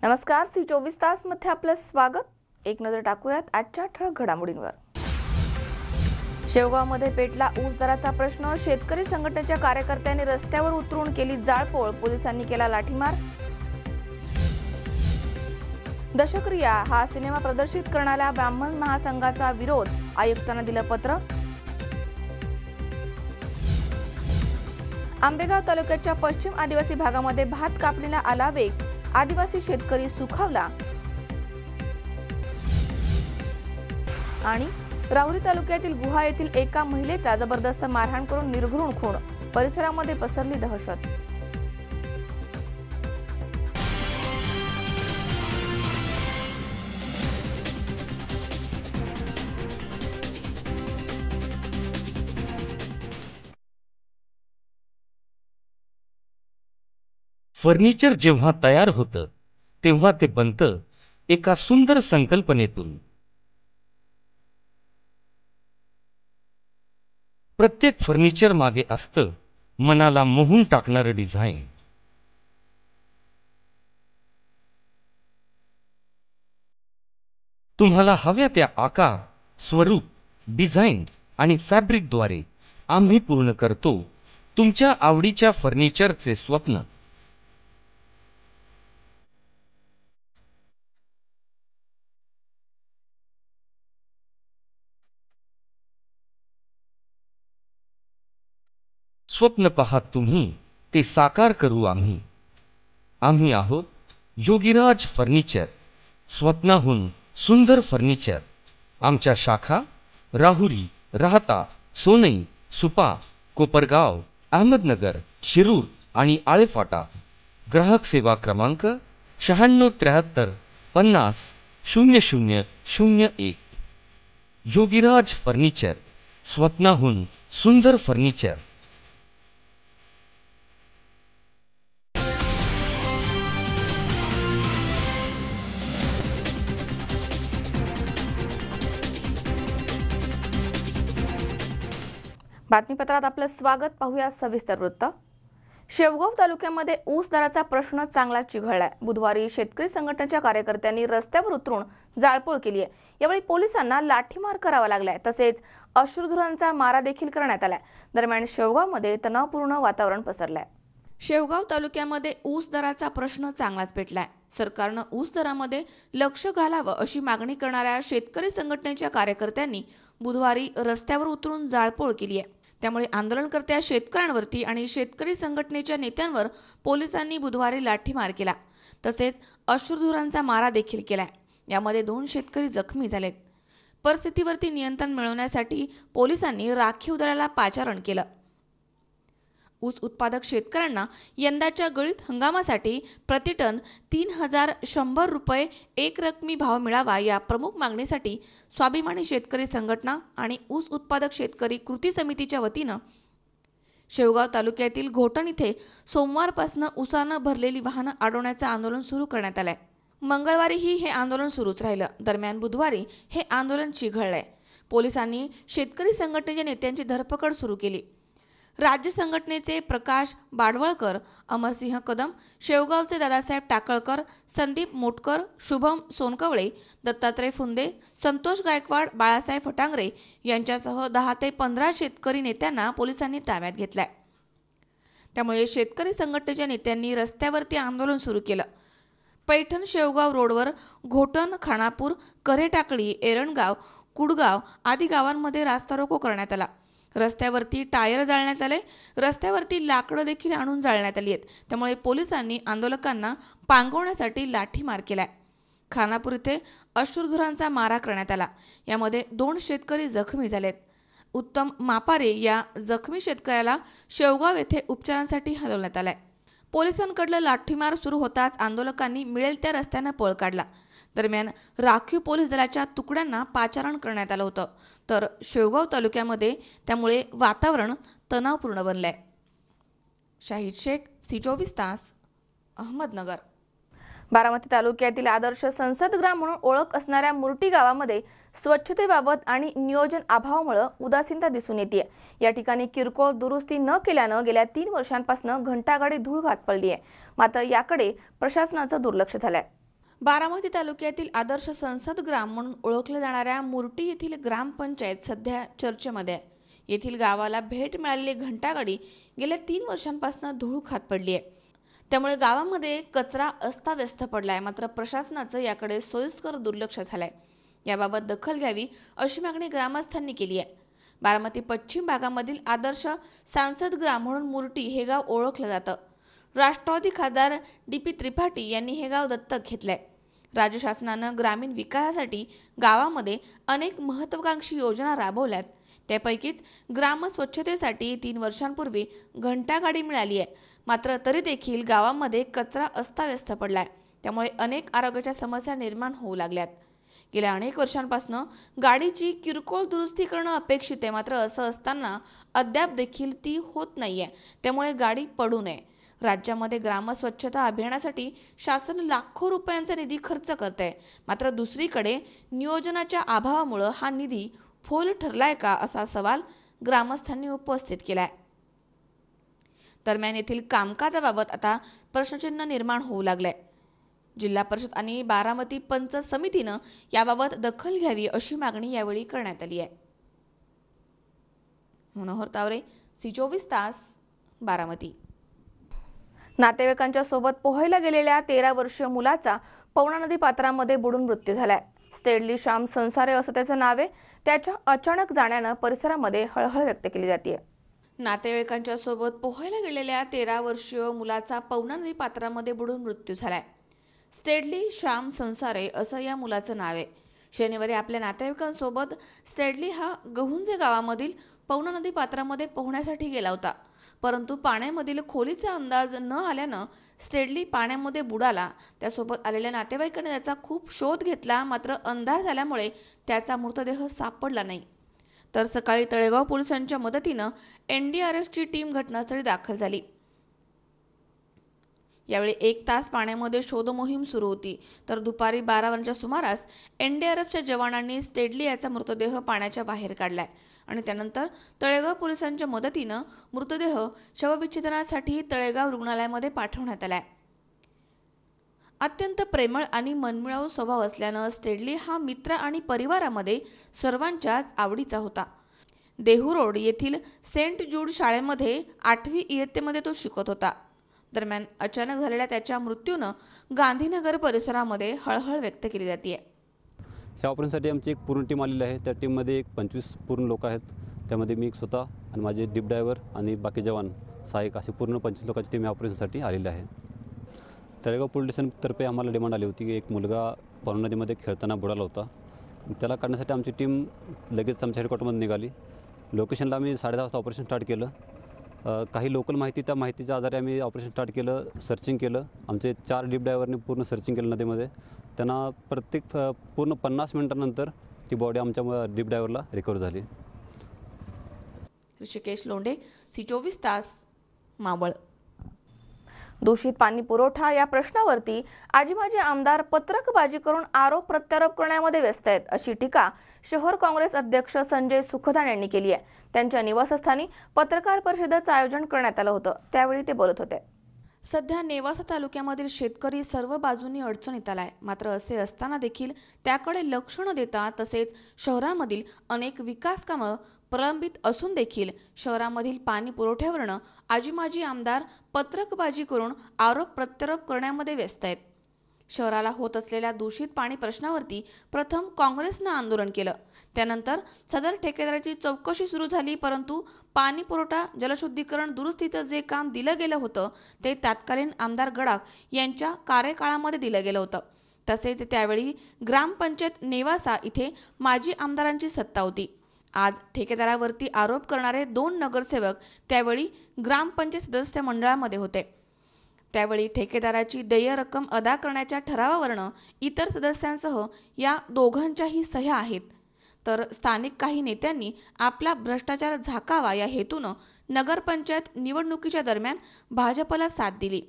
नमस्कार, सी 24 तास मध्ये आपलं स्वागत। एक नजर टाकूयात आजच्या ठळक घडामोडींवर। शेवगावमध्ये पेटला ऊस दराचा प्रश्न। शेतकरी संघटनेच्या कार्यकर्त्यांनी रस्त्यावर उतरून केली जाळपोळ। पोलिसांनी केला लाठीमार। दशक्रिया हा सिनेमा प्रदर्शित करणाऱ्या ब्राह्मण महासंघाचा विरोध। आयुक्तांना दिलं पत्र। आंबेगाव तालुक्याच्या पश्चिम आदिवासी भागामध्ये भात कापणीला आला वेग। आदिवासी शेतकरी सुखावला। आणि राहुरी तालुक्यातील गुहा येथील एका महिलेचा जबरदस्त मारहाण करून निर्घृण खून। परिसरामध्ये पसरली दहशत। फर्निचर जेव्हा तयार होतं तेव्हा ते बनतं एका सुंदर संकल्पनेतून। प्रत्येक फर्निचर मागे असतं मनाला मोहून टाकणारं डिझाइन। तुम्हाला हव्या त्या आकार, स्वरूप, डिझाइन आणि फॅब्रिकद्वारे आम्ही पूर्ण करतो तुमच्या आवडीच्या फर्निचरचे स्वप्न। स्वप्न पहा तुम्ही, ते साकार करू आम्ही। आम्ही आहोत योगीराज फर्निचर, स्वप्नाहून सुंदर फर्निचर। आमच्या शाखा राहुरी, राहता, सोनई, सुपा, कोपरगाव, अहमदनगर, शिरूर आणि आळेफाटा। ग्राहक सेवा क्रमांक 9673 50 0001। योगीराज फर्निचर, स्वप्नाहून सुंदर फर्निचर। बातमीपत्रात आपलं स्वागत। पाहूया सविस्तर वृत्त। शेवगाव तालुक्यामध्ये ऊस दराचा प्रश्न चांगला चिघळलाय। बुधवारी शेतकरी संघटनेच्या कार्यकर्त्यांनी रस्त्यावर उतरून जाळपोळ केली आहे। यावेळी पोलिसांना लाठीमार करावा लागलाय, तसेच अश्रुधुरांचा मारा देखील करण्यात आलाय। दरम्यान शेवगावमध्ये तणावपूर्ण वातावरण पसरलंय। शेवगाव तालुक्यामध्ये ऊस दराचा प्रश्न चांगलाच पेटलाय। सरकारनं ऊस दरामध्ये लक्ष घालावं अशी मागणी करणाऱ्या शेतकरी संघटनेच्या कार्यकर्त्यांनी बुधवारी रस्त्यावर उतरून जाळपोळ केली आहे। त्यामुळे आंदोलनकर्त्या शेतकऱ्यांवरती आणि शेतकरी संघटनेच्या नेत्यांवर पोलिसांनी बुधवारी लाठीमार केला, तसेच अश्रुधुरांचा मारा देखील केलाय। यामध्ये 2 शेतकरी जखमी झालेत। परिस्थितीवरती नियंत्रण मिळवण्यासाठी पोलिसांनी राखीव दलाला पाचारण केलं। ऊस उत्पादक शेतकऱ्यांना यंदाच्या गळीत हंगामासाठी प्रतिटन 3100 रुपये एक रकमी भाव मिळावा या प्रमुख मागणीसाठी स्वाभिमानी शेतकरी संघटना आणि ऊस उत्पादक शेतकरी कृती समितीच्या वतीनं शेवगाव तालुक्यातील घोटण इथे सोमवारपासून ऊसानं भरलेली वाहनं अडवण्याचं आंदोलन सुरू करण्यात आलंय। मंगळवारीही हे आंदोलन सुरूच राहिलं। दरम्यान बुधवारी हे आंदोलन चिघळलंय। पोलिसांनी शेतकरी संघटनेच्या नेत्यांची धरपकड सुरू केली। राज्य संघटनेचे प्रकाश बाडवळकर, अमरसिंह कदम, शेवगावचे दादासाहेब टाकळकर, संदीप मोटकर, शुभम सोनकवळे, दत्तात्रय फुंदे, संतोष गायकवाड, बाळासाहेब फटांगरे यांच्यासह 10 ते 15 शेतकरी नेत्यांना पोलिसांनी ताब्यात घेतलाय। त्यामुळे शेतकरी संघटनेच्या नेत्यांनी रस्त्यावरती आंदोलन सुरू केलं। पैठण शेवगाव रोडवर घोटण, खानापूर, कऱ्हेटाकळी, एरणगाव, कुडगाव आदी गावांमध्ये रास्ता रोको करण्यात आला। रस्त्यावरती टायर जाळण्यात आले। रस्त्यावरती लाकडं देखील आणून जाळण्यात आली आहेत। त्यामुळे पोलिसांनी आंदोलकांना पांगवण्यासाठी लाठीमार केलाय। खानापूर इथे अश्रुधुरांचा मारा करण्यात आला। यामध्ये 2 शेतकरी जखमी झालेत। उत्तम मापारे या जखमी शेतकऱ्याला शेवगाव येथे उपचारांसाठी हलवण्यात आलाय। पोलिसांकडलं लाठीमार सुरू होताच आंदोलकांनी मिळेल त्या रस्त्यानं पळ काढला। दरम्यान राखीव पोलीस दलाच्या तुकड्यांना पाचारण करण्यात आलं होतं। तर शेवगाव तालुक्यामध्ये त्यामुळे वातावरण तणावपूर्ण बनलंय। शाहिद शेख, सी 24 तास, अहमदनगर। बारामती तालुक्यातील आदर्श संसदग्राम म्हणून ओळख असणाऱ्या मुर्टी गावामध्ये स्वच्छतेबाबत आणि नियोजन अभावामुळे उदासीनता दिसून येते। या ठिकाणी किरकोळ दुरुस्ती न केल्यानं गेल्या 3 वर्षांपासून घंटागाडी धूळ घात पडली आहे। मात्र याकडे प्रशासनाचं दुर्लक्ष झालंय। बारामती तालुक्यातील आदर्श संसद ग्राम म्हणून ओळखल्या जाणाऱ्या मुर्टी येथील ग्रामपंचायत सध्या चर्चेमध्ये आहे. येथील गावाला भेट मिळालेली घंटागाडी गेल्या 3 वर्षांपासून धूळ खात पडली आहे. त्यामुळे गावामध्ये कचरा अस्ताव्यस्त पडलाय. मात्र प्रशासनाचं याकडे सोयीस्कर दुर्लक्ष झालंय. याबाबत दखल घ्यावी अशी मागणी ग्रामस्थांनी केली आहे. बारामती पश्चिम भागामधील आदर्श सांसद ग्राम म्हणून मुर्टी हे गाव ओळखलं जातं. राष्ट्रवादी खासदार डी.पी. त्रिपाठी यांनी हे गाव दत्तक घेतलंय. राज्य शासनानं ग्रामीण विकासासाठी गावामध्ये अनेक महत्त्वाकांक्षी योजना राबवल्यात. त्यापैकीच ग्राम स्वच्छतेसाठी 3 वर्षांपूर्वी घंटागाडी मिळाली आहे. मात्र तरी देखील गावामध्ये कचरा अस्ताव्यस्त पडलाय. त्यामुळे अनेक आरोग्याच्या समस्या निर्माण होऊ लागल्यात. गेल्या अनेक वर्षांपासून गाडीची किरकोळ दुरुस्ती करणं अपेक्षित आहे. मात्र असं असताना अद्याप देखील ती होत नाहीये. त्यामुळे गाडी पडू नये. राज्यामध्ये ग्रामस्वच्छता अभियानासाठी शासन लाखो रुपयांचा निधी खर्च करते. मात्र दुसरीकडे नियोजनाच्या अभावामुळे हा निधी फोल ठरलाय का असा सवाल ग्रामस्थांनी उपस्थित केलाय. दरम्यान येथील कामकाजाबाबत आता प्रश्नचिन्ह निर्माण होऊ लागलंय. जिल्हा परिषद आणि बारामती पंचायत समितीनं याबाबत दखल घ्यावी अशी मागणी यावेळी करण्यात आली आहे. मनोहर तावरे, सी24 तास, बारामती. नातेवाईकांच्या सोबत पोहायला गेलेल्या 13 वर्षीय मुलाचा पवना नदी पात्रामध्ये बुडून मृत्यू झालाय. स्टेडली श्याम संसारे असं त्याचं नाव आहे. त्याच्या अचानक जाण्यानं परिसरामध्ये हळहळ व्यक्त केली जाते. नातेवाईकांच्या सोबत पोहायला गेलेल्या 13 वर्षीय मुलाचा पवना नदी पात्रामध्ये बुडून मृत्यू झालाय. स्टेडली श्याम संसारे असं या मुलाचं नाव आहे. शनिवारी आपल्या नातेवाईकांसोबत स्टेडली हा गहुंजे गावामधील पवना नदी पात्रामध्ये पोहण्यासाठी गेला होता. परंतु पाण्यामधील खोलीचा अंदाज न आल्यानं स्टेडली पाण्यामध्ये बुडाला. त्यासोबत आलेल्या नातेवाईकांनी त्याचा खूप शोध घेतला. मात्र अंधार झाल्यामुळे त्याचा मृतदेह सापडला नाही. तर सकाळी तळेगाव पोलिसांच्या मदतीनं NDRFची टीम घटनास्थळी दाखल झाली. यावेळी 1 तास पाण्यामध्ये शोध मोहीम सुरू होती. तर दुपारी 12 वाजण्याच्या सुमारास NDRFच्या जवानांनी स्टेडली याचा मृतदेह पाण्याच्या बाहेर काढलाय आणि त्यानंतर तळेगाव पोलिसांच्या मदतीनं मृतदेह शवविच्छेदनासाठी तळेगाव रुग्णालयामध्ये पाठवण्यात आलाय. अत्यंत प्रेमळ आणि मनमिळावू स्वभाव असल्यानं स्टेडली हा मित्र आणि परिवारामध्ये सर्वांच्याच आवडीचा होता. देहू रोड येथील सेंट जूड शाळेमध्ये 8वी इयत्तेमध्ये तो शिकत होता. दरम्यान अचानक झालेल्या त्याच्या मृत्यूनं गांधीनगर परिसरामध्ये हळहळ व्यक्त केली जाते. ह्या ऑपरेशनसाठी आमची एक पूर्ण टीम आलेली आहे. त्या टीममध्ये 25 पूर्ण लोक आहेत. त्यामध्ये मी स्वतः आणि माझे डीप ड्रायव्हर आणि बाकी जवान सहाय्यक असे पूर्ण 25 लोकांची टीम ह्या ऑपरेशनसाठी आलेली आहे. तळेगाव पोलीस स्टेशनतर्फे आम्हाला डिमांड आली होती की एक मुलगा पवना नदीमध्ये खेळताना बुडाला होता. त्याला काढण्यासाठी आमची टीम लगेच आमच्या हेडक्वार्टरमध्ये निघाली. लोकेशनला आम्ही 10:30 वाजता ऑपरेशन स्टार्ट केलं. काही लोकल माहिती, त्या माहितीच्या आधारे आम्ही ऑपरेशन स्टार्ट केलं. सर्चिंग केलं. आमचे 4 डीप ड्रायव्हरने पूर्ण सर्चिंग केलं नदीमध्ये. त्यांना प्रत्येक पूर्ण 50 मिनिटांनंतर ती बॉडी आमच्या डीप ड्रायव्हरला रिकवर झाली. ऋषिकेश लोंढे, सी24 तास, मावळ. दूषित पाणी पुरवठा या प्रश्नावरती आजी माजी आमदार पत्रकबाजी करून आरोप प्रत्यारोप करण्यामध्ये व्यस्त आहेत अशी टीका शहर काँग्रेस अध्यक्ष संजय सुखदान यांनी केली आहे. त्यांच्या निवासस्थानी पत्रकार परिषदेचं आयोजन करण्यात आलं होतं. त्यावेळी ते बोलत होते. सध्या नेवासा तालुक्यामधील शेतकरी सर्व बाजूंनी अडचणीत आलाय. मात्र असे असताना देखील त्याकडे लक्ष न देता तसेच शहरामधील अनेक विकास कामं प्रलंबित असून देखील शहरामधील पाणी पुरवठ्यावरनं आजी माजी आमदार पत्रकबाजी करून आरोप प्रत्यारोप करण्यामध्ये व्यस्त आहेत. शहराला होत असलेल्या दूषित पाणी प्रश्नावरती प्रथम काँग्रेसनं आंदोलन केलं. त्यानंतर सदर ठेकेदाराची चौकशी सुरू झाली. परंतु पाणी पुरवठा जलशुद्धीकरण दुरुस्तीचं जे काम दिलं गेलं होतं ते तत्कालीन आमदार गडाख यांच्या कार्यकाळामध्ये दिलं गेलं होतं. तसेच त्यावेळी ग्रामपंचायत नेवासा इथे माजी आमदारांची सत्ता होती. आज ठेकेदारावरती आरोप करणारे 2 नगरसेवक त्यावेळी ग्रामपंचायत सदस्य मंडळामध्ये होते. त्यावेळी ठेकेदाराची देय रक्कम अदा करण्याच्या ठरावावरनं इतर सदस्यांसह या दोघांच्याही सह्या आहेत. तर स्थानिक काही नेत्यांनी आपला भ्रष्टाचार झाकावा या हेतूनं नगरपंचायत निवडणुकीच्या दरम्यान भाजपला साथ दिली.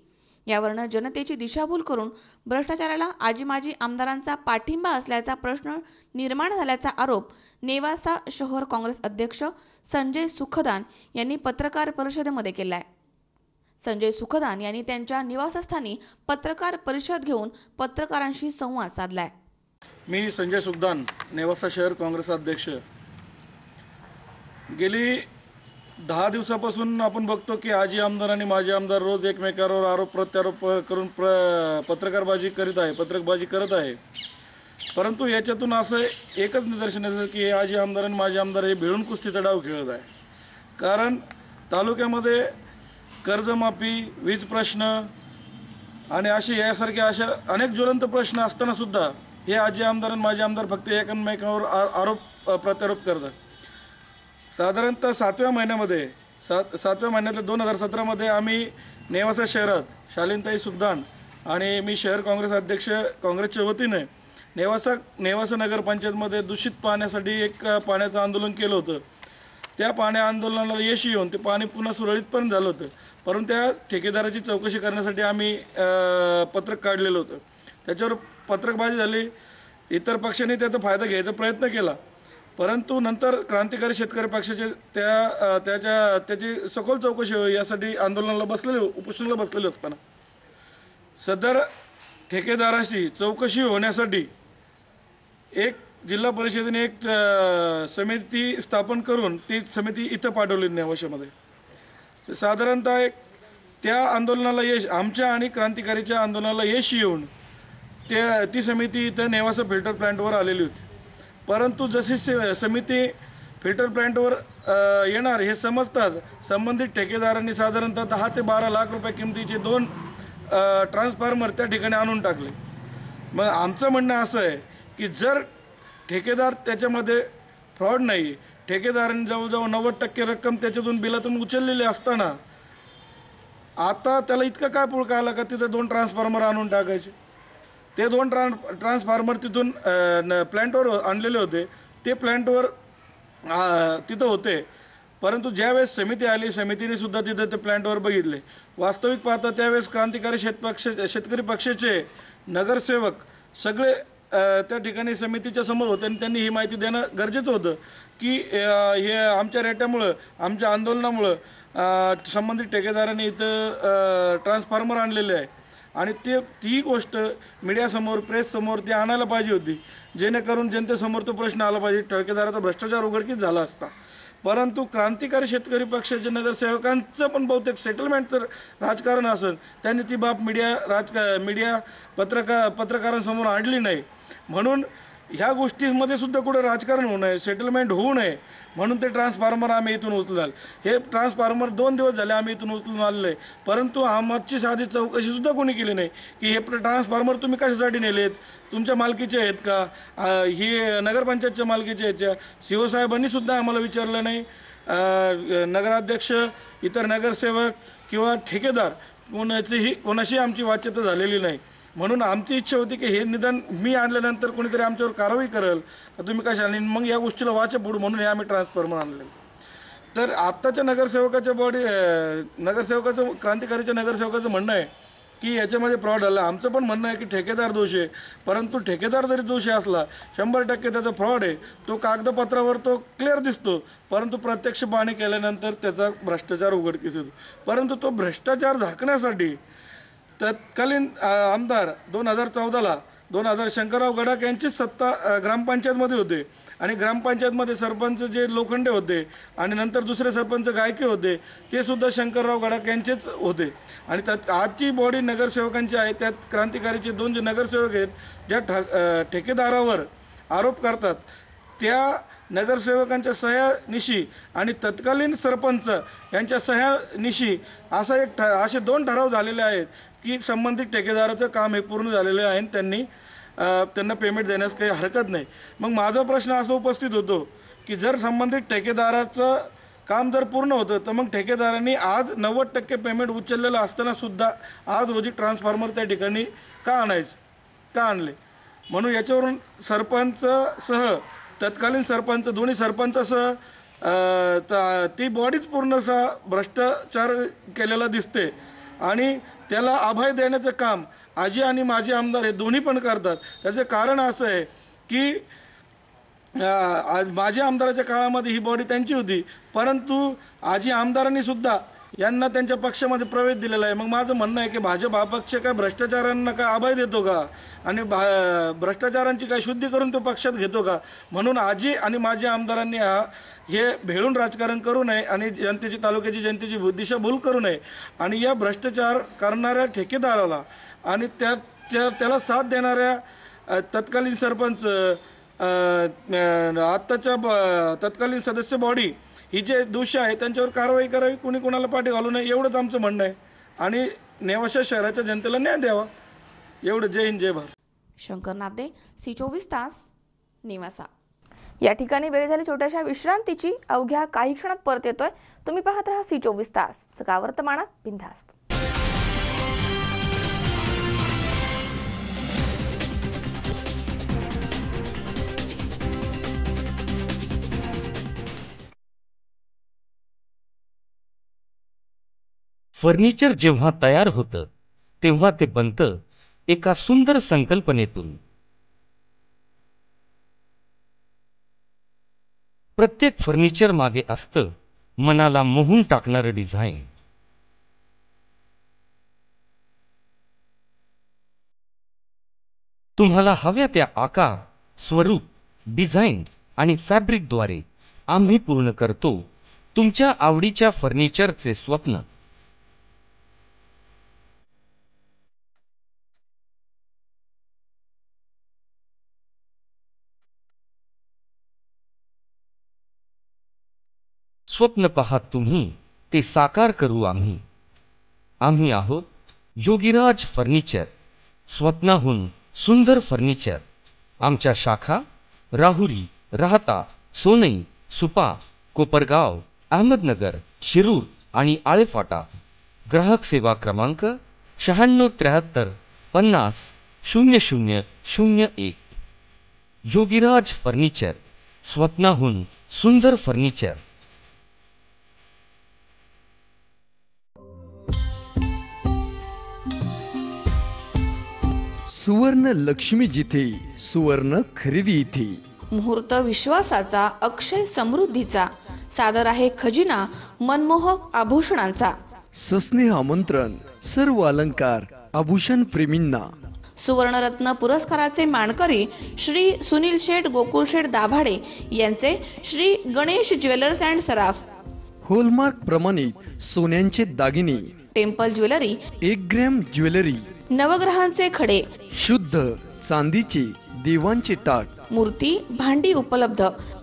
यावरनं जनतेची दिशाभूल करून भ्रष्टाचाराला आजी माजी आमदारांचा पाठिंबा असल्याचा प्रश्न निर्माण झाल्याचा आरोप नेवासा शहर काँग्रेस अध्यक्ष संजय सुखदान यांनी पत्रकार परिषदेमध्ये केलाय. संजय सुखदान यांनी त्यांच्या निवासस्थानी पत्रकार परिषद घेऊन पत्रकारांशी संवाद साधलाय. मी संजय सुखदान, नेवासा शहर काँग्रेस अध्यक्ष. गेली 10 दिवसापासून आपण बघतो की आजी आमदार आणि माजी आमदार रोज एकमेकांवर आरोप प्रत्यारोप करून पत्रकारबाजी करत आहे. परंतु याच्यातून असं एकच निदर्शन येतं की हे आजी आमदार आणि माजी आमदार हे भिडून कुस्तीचा डाव खेळत आहे. कारण तालुक्यामध्ये कर्जमाफी, वीज प्रश्न आणि यासारखे अशा अनेक ज्वलंत प्रश्न असताना सुद्धा हे आजी आमदार आणि माजी आमदार फक्त एकमेकांवर आरोप प्रत्यारोप करतात. साधारणतः 7व्या महिन्यातल्या 2017मध्ये आम्ही नेवासा शहरात शालीनताई सुखदान आणि मी शहर काँग्रेस अध्यक्ष काँग्रेसच्या वतीने नेवासा नगरपंचायतमध्ये दूषित पाण्यासाठी एक पाण्याचं आंदोलन केलं होतं. त्या पाण्या आंदोलनाला यश येऊन ते पाणी पुन्हा सुरळीत पण झालं होतं. परंतु त्या ठेकेदाराची चौकशी करण्यासाठी आम्ही पत्रक काढलेलं होतं. त्याच्यावर पत्रकबाजी झाली. इतर पक्षांनी त्याचा फायदा घ्यायचा प्रयत्न केला. परंतु नंतर क्रांतिकारी शेतकरी पक्षाचे त्याची सखोल चौकशी होईल यासाठी उपोषणाला बसलेले असताना सदर ठेकेदाराची चौकशी होण्यासाठी एक जिल्हा परिषदेने एक समिती स्थापन करून ती समिती इथं पाठवली नेवाशामध्ये. साधारणतः त्या आंदोलनाला आमच्या आणि क्रांतिकारीच्या आंदोलनाला यश येऊन ती समिती इथं नेवासा फिल्टर प्लॅन्टवर आलेली होती. परंतु जशी समिती फिल्टर प्लॅन्टवर येणार हे समजताच संबंधित ठेकेदारांनी साधारणतः 10 ते 12 लाख रुपये किमतीचे 2 ट्रान्सफॉर्मर त्या ठिकाणी आणून टाकले. मग आमचं म्हणणं असं आहे की जर ठेकेदार त्याच्यामध्ये फ्रॉड नाही, ठेकेदारांनी जवळजवळ 90% रक्कम त्याच्यातून बिलातून उचललेली असताना आता त्याला इतकं काय पुळका आला का तिथं 2 ट्रान्सफॉर्मर आणून टाकायचे. ते 2 ट्रान्सफॉर्मर तिथून प्लॅन्टवर आणलेले होते. ते प्लॅन्टवर तिथं होते. परंतु ज्यावेळेस समिती आली, समितीने सुद्धा तिथं ते प्लॅन्टवर बघितले. वास्तविक पाहता त्यावेळेस क्रांतिकारी शेतकरी पक्षाचे नगरसेवक सगळे त्या ठिकाणी समितीच्या समोर होते आणि त्यांनी ही माहिती देणं गरजेचं होतं की हे आमच्या रेट्यामुळं, आमच्या आंदोलनामुळं संबंधित ठेकेदारांनी इथं ट्रान्सफॉर्मर आणलेले आहे. आणि ती गोष्ट मीडियासमोर, प्रेससमोर ती आणायला पाहिजे होती, जेणेकरून जनतेसमोर तो प्रश्न आला पाहिजे. ठेकेदाराचा भ्रष्टाचार उघडकीस झाला असता. परंतु क्रांतिकारी शेतकरी पक्षाच्या नगरसेवकांचं पण बहुतेक सेटलमेंटचं राजकारण असेल, त्यांनी ती बाब पत्रकारांसमोर आणली नाही. म्हणून ह्या गोष्टींमध्ये सुद्धा कुठं राजकारण होऊ नये, सेटलमेंट होऊ नये म्हणून ते ट्रान्सफॉर्मर आम्ही इथून उचलाल. हे ट्रान्सफॉर्मर 2 दिवस झाले आम्ही इथून उचलून आलेलं आहे. परंतु आमची साधी चौकशीसुद्धा कोणी केली नाही की हे ट्रान्सफॉर्मर तुम्ही कशासाठी नेलेत, तुमच्या मालकीचे आहेत का, हे नगरपंचायतच्या मालकीचे आहेत का. शिवसाहेबांनी सुद्धा आम्हाला विचारलं नाही. नगराध्यक्ष, इतर नगरसेवक किंवा ठेकेदार कोणाशी आमची वाच्यता झालेली नाही. म्हणून आमची इच्छा होती की हे निदान मी आणल्यानंतर कोणीतरी आमच्यावर कारवाई करेल का तुम्ही कशा आणि मग या गोष्टीला वाचा पुढं म्हणून हे आम्ही ट्रान्सफॉर्मर आणले. तर आत्ताच्या क्रांतिकारीच्या नगरसेवकाचं म्हणणं आहे की याच्यामध्ये फ्रॉड झाला. आमचं पण म्हणणं आहे की ठेकेदार दोष आहे. परंतु ठेकेदार जरी दोषी असला, 100% त्याचा फ्रॉड आहे, तो कागदपत्रावर तो क्लिअर दिसतो. परंतु प्रत्यक्ष पाहणी केल्यानंतर त्याचा भ्रष्टाचार उघडकीस येतो. परंतु तो भ्रष्टाचार झाकण्यासाठी तत्कालीन आमदार 2014ला शंकरराव गडाख यांचीच सत्ता ग्रामपंचायतमध्ये होते आणि ग्रामपंचायतमध्ये सरपंच जे लोखंडे होते आणि नंतर दुसरे सरपंच गायके होते, ते सुद्धा शंकरराव गडाख यांचेच होते. आणि त्यात आजची बॉडी नगरसेवकांची आहे. त्यात क्रांतिकारीचे 2 जे नगरसेवक आहेत, ज्या ठेकेदारावर आरोप करतात, त्या नगरसेवकांच्या सह्यानिशी आणि तत्कालीन सरपंच यांच्या सह्यानिशी असे 2 ठराव झालेले आहेत की संबंधित ठेकेदाराचं काम हे पूर्ण झालेलं आहे आणि त्यांना पेमेंट देण्यास काही हरकत नाही. मग माझा प्रश्न असा उपस्थित होतो की जर संबंधित ठेकेदाराचं काम जर पूर्ण होतं तर मग ठेकेदारांनी आज 90% पेमेंट उचललेलं असताना सुद्धा आज रोजी ट्रान्सफॉर्मर त्या ठिकाणी का आणले. म्हणून याच्यावरून सरपंचसह तत्कालीन सरपंच, दोन्ही सरपंचासह ती बॉडीच पूर्णतः भ्रष्टाचार केलेला दिसते. आणि त्याला अभय देण्याचं काम आजी आणि माजी आमदार हे दोन्ही पण करतात. त्याचं कारण असं आहे की माझ्या आमदाराच्या काळामध्ये ही बॉडी त्यांची होती, परंतु आजी आमदारांनी सुद्धा यांना त्यांच्या पक्षामध्ये प्रवेश दिलेला आहे. मग माझं म्हणणं आहे की भाजप हा पक्ष काय भ्रष्टाचारांना काय अभय देतो का आणि भ्रष्टाचारांची काय शुद्धी करून तो पक्षात घेतो का? म्हणून आजी आणि माजी आमदारांनी हे भेळून राजकारण करू नये आणि तालुक्याची जनतेची दिशाभूल करू नये आणि या भ्रष्टाचार करणाऱ्या ठेकेदाराला आणि त्याला साथ देणाऱ्या तत्कालीन सरपंच आत्ताच्या तत्कालीन सदस्य बॉडी ही जे दोषी आहे त्यांच्यावर कारवाई करावी, कुणी कुणाला पाठी घालू नये, एवढंच आमचं म्हणणं आहे आणि नेवासा शहराच्या जनतेला न्याय द्यावा. एवढं. जय हिंद, जय भारत. शंकर नाबदे, सी24 तास, नेवासा. या ठिकाणी वेळ झाली छोट्याशा विश्रांतीची. अवघ्या काही क्षणात परत येतोय. तुम्ही पाहत राहा सी24 तास, सकाळ वर्तमानात बिनधास्त. फर्निचर जेव्हा तयार होतं तेव्हा ते बनतं एका सुंदर संकल्पनेतून. प्रत्येक फर्निचर मागे असतं मनाला मोहून टाकणारं डिझाईन. तुम्हाला हव्या त्या आकार, स्वरूप, डिझाईन आणि फॅब्रिकद्वारे आम्ही पूर्ण करतो तुमच्या आवडीच्या फर्निचरचे स्वप्न. स्वप्न पाहात तुम्ही, ते साकार करू आम्ही. आम्ही आहोत योगीराज फर्निचर, स्वप्नाहून सुंदर फर्निचर. आमच्या शाखा राहुरी, राहता, सोनई, सुपा, कोपरगाव, अहमदनगर, शिरूर आणि आळेफाटा. ग्राहक सेवा क्रमांक 9673 50 0001. योगीराज फर्निचर, स्वप्नाहून सुंदर फर्निचर. सुवर्ण लक्ष्मी जिथे, सुवर्ण खरेदी इथे. मुहूर्त विश्वासाचा, अक्षय समृद्धीचा. सादर आहे खजिना मनमोहक आभूषणांचा. सस्नेह आमंत्रण सर्व अलंकार आभूषण प्रेमींना. सुवर्णरत्न पुरस्काराचे मानकरी श्री सुनील शेठ गोकुळ शेठ दाभाडे यांचे श्री गणेश ज्वेलर्स अँड सराफ. होलमार्क प्रमाणित सोन्यांचे दागिने. Temple jewellery, 1 gram jewellery. नवग्रहांचे खडे, शुद्ध चांदीचे देवांचे टाट. मूर्ती, भांडी उपलब्ध.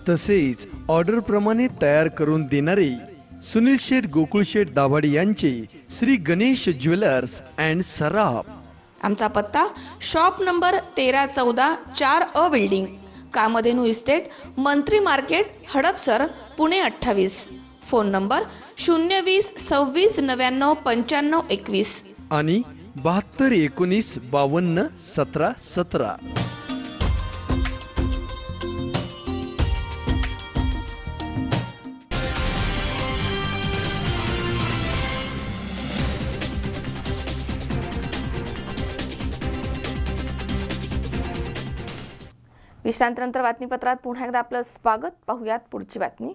तसेच ऑर्डर प्रमाणे तयार करून देणारे सुनील शेठ गोकुळ शेठ दाभाडे यांचे श्री गणेश ज्वेलर्स अँड सराफ. आमचा पत्ता shop number 1314 4A building, Kamdhenu estate, Mantri market, Hadapsar, Pune 28. Phone number 020 26 99 95 21 आणि 72 19 52 17 17. विश्रांतीनंतर बातमीपत्रात पुन्हा एकदा आपलं स्वागत. पाहुयात पुढची बातमी.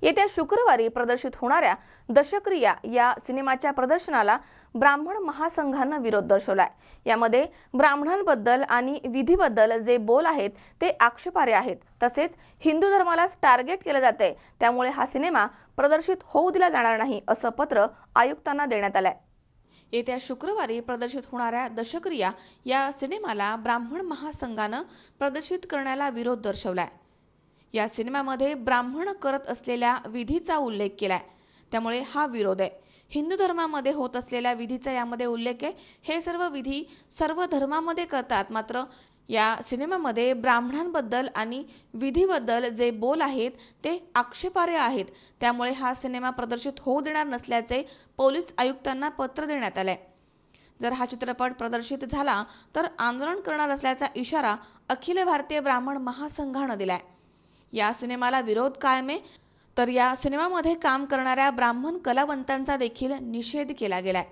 येत्या शुक्रवारी प्रदर्शित होणाऱ्या दशक्रिया या सिनेमाच्या प्रदर्शनाला ब्राह्मण महासंघानं विरोध दर्शवलाय. यामध्ये ब्राह्मणांबद्दल आणि विधीबद्दल जे बोल आहेत ते आक्षेपार्ह आहेत. तसेच हिंदू धर्माला टार्गेट केलं जातंय. त्यामुळे हा सिनेमा प्रदर्शित होऊ दिला जाणार नाही असं पत्र आयुक्तांना देण्यात आलंय. येत्या शुक्रवारी प्रदर्शित होणाऱ्या दशक्रिया या सिनेमाला ब्राह्मण महासंघानं प्रदर्शित करण्याला विरोध दर्शवलाय. या सिनेमामध्ये ब्राह्मण करत असलेल्या विधीचा उल्लेख केलाय. त्यामुळे हा विरोध आहे. हिंदू धर्मामध्ये होत असलेल्या विधीचा यामध्ये उल्लेख आहे. हे सर्व विधी सर्व धर्मामध्ये करतात. मात्र या सिनेमामध्ये ब्राह्मणांबद्दल आणि विधीबद्दल जे बोल आहेत ते आक्षेपार्ह आहेत. त्यामुळे हा सिनेमा प्रदर्शित होऊ देणार नसल्याचे पोलीस आयुक्तांना पत्र देण्यात आले. जर हा चित्रपट प्रदर्शित झाला तर आंदोलन करणार असल्याचा इशारा अखिल भारतीय ब्राह्मण महासंघानं दिलाय. या सिनेमाला विरोध कायम आहे. तर या सिनेमामध्ये काम करणाऱ्या ब्राह्मण कलावंतांचा देखील निषेध केला गेलाय.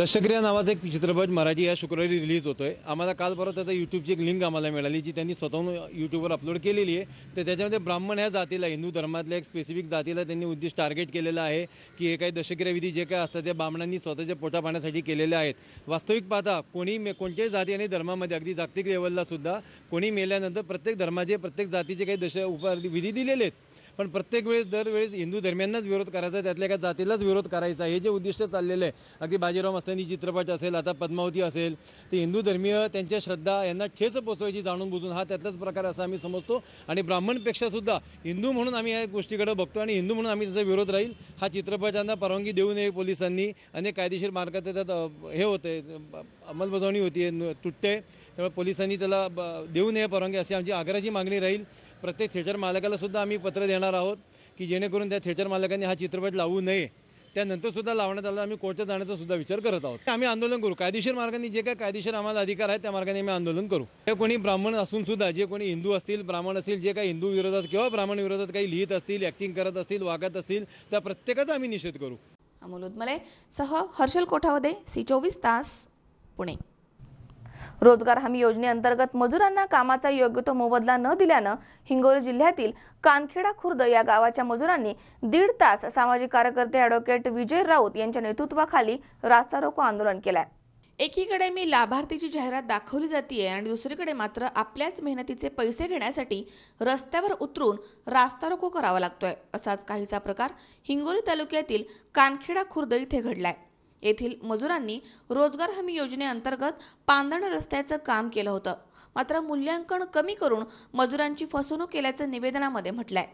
दशक्रिया नावाचा एक चित्रपट मराठी या शुक्रवारी रिलीज होतोय. आम्हाला काल परत त्याचा यूट्यूबची एक लिंक आम्हाला मिळाली जी त्यांनी स्वतःहून यूट्यूबवर अपलोड केलेली आहे. तर त्याच्यामध्ये ब्राह्मण ह्या जातीला, हिंदू धर्मातल्या एक स्पेसिफिक जातीला त्यांनी उद्दिष्ट टार्गेट केलेलं आहे की हे काही दशक्रिया विधी जे काय असतात ते ब्राह्मणांनी स्वतःच्या पोटा पाण्यासाठी केलेले आहेत. वास्तविक पाहता कोणत्याही जाती आणि धर्मामध्ये अगदी जागतिक लेवलला सुद्धा कोणी मेल्यानंतर प्रत्येक धर्माचे प्रत्येक जातीचे काही विधी दिलेले आहेत. पण प्रत्येक वेळेस दरवेळेस हिंदू धर्मियांनाच विरोध करायचा, त्यातल्या एका जातीलाच विरोध करायचा, हे जे उद्दिष्ट चाललेलं आहे. अगदी बाजीराव मस्तानी चित्रपट असेल, आता पद्मावती असेल, ते हिंदू धर्मीय त्यांच्या श्रद्धा यांना ठेच पोचवायची जाणून बुजून हा त्यातलाच प्रकार असा आम्ही समजतो. आणि ब्राह्मणपेक्षा सुद्धा हिंदू म्हणून आम्ही या गोष्टीकडे बघतो आणि हिंदू म्हणून आम्ही त्याचा विरोध राहील. हा चित्रपटांना परवानगी देऊ नये पोलिसांनी, अनेक कायदेशीर मार्गाचं त्यात हे होते, अंमलबजावणी होती तुटते, त्यामुळे पोलिसांनी त्याला देऊ नये परवानगी, अशी आमची आग्रहाची मागणी राहील. प्रत्येक थिएटर मालकाला सुद्धा आम्ही पत्र देणार आहोत की जेणेकरून त्या थिएटर मालकांनी हा चित्रपट लावू नये. त्यानंतर सुद्धा लावण्यात आला आम्ही कोर्टात जाण्याचा सुद्धा विचार करत आहोत. आम्ही आंदोलन करू, कायदेशीर मार्गाने जे काय कायदेशीर आम्हाला अधिकार आहेत त्या मार्गाने आम्ही आंदोलन करू. हे कोणी ब्राह्मण असून सुद्धा, जे कोणी हिंदू असतील, ब्राह्मण असतील, जे काही हिंदू विरोधात किंवा ब्राह्मण विरोधात काही लिहित असतील, ॲक्टिंग करत असतील, वागत असतील, त्या प्रत्येकाचा आम्ही निषेध करू. अमोल उदमले सह हर्षल कोठावदे, सी24 तास, पुणे. रोजगार हमी योजनेअंतर्गत मजुरांना कामाचा योग्य तो मोबदला न दिल्यानं हिंगोली जिल्ह्यातील कानखेडा खुर्द या गावाच्या मजुरांनी 1.5 तास सामाजिक कार्यकर्ते ॲडव्होकेट विजय राऊत यांच्या नेतृत्वाखाली रास्ता रोको आंदोलन केलंय. एकीकडे मी लाभार्थीची जाहिरात दाखवली जाते आणि दुसरीकडे मात्र आपल्याच मेहनतीचे पैसे घेण्यासाठी रस्त्यावर उतरून रास्ता रोको करावा लागतोय. असाच काहीचा प्रकार हिंगोली तालुक्यातील कानखेडा खुर्द इथे घडलाय. येथील मजुरांनी रोजगार हमी योजनेअंतर्गत पांदण रस्त्याचं काम केलं होतं, मात्र मूल्यांकन कमी करून मजुरांची फसवणूक केल्याचं निवेदनामध्ये म्हटलंय.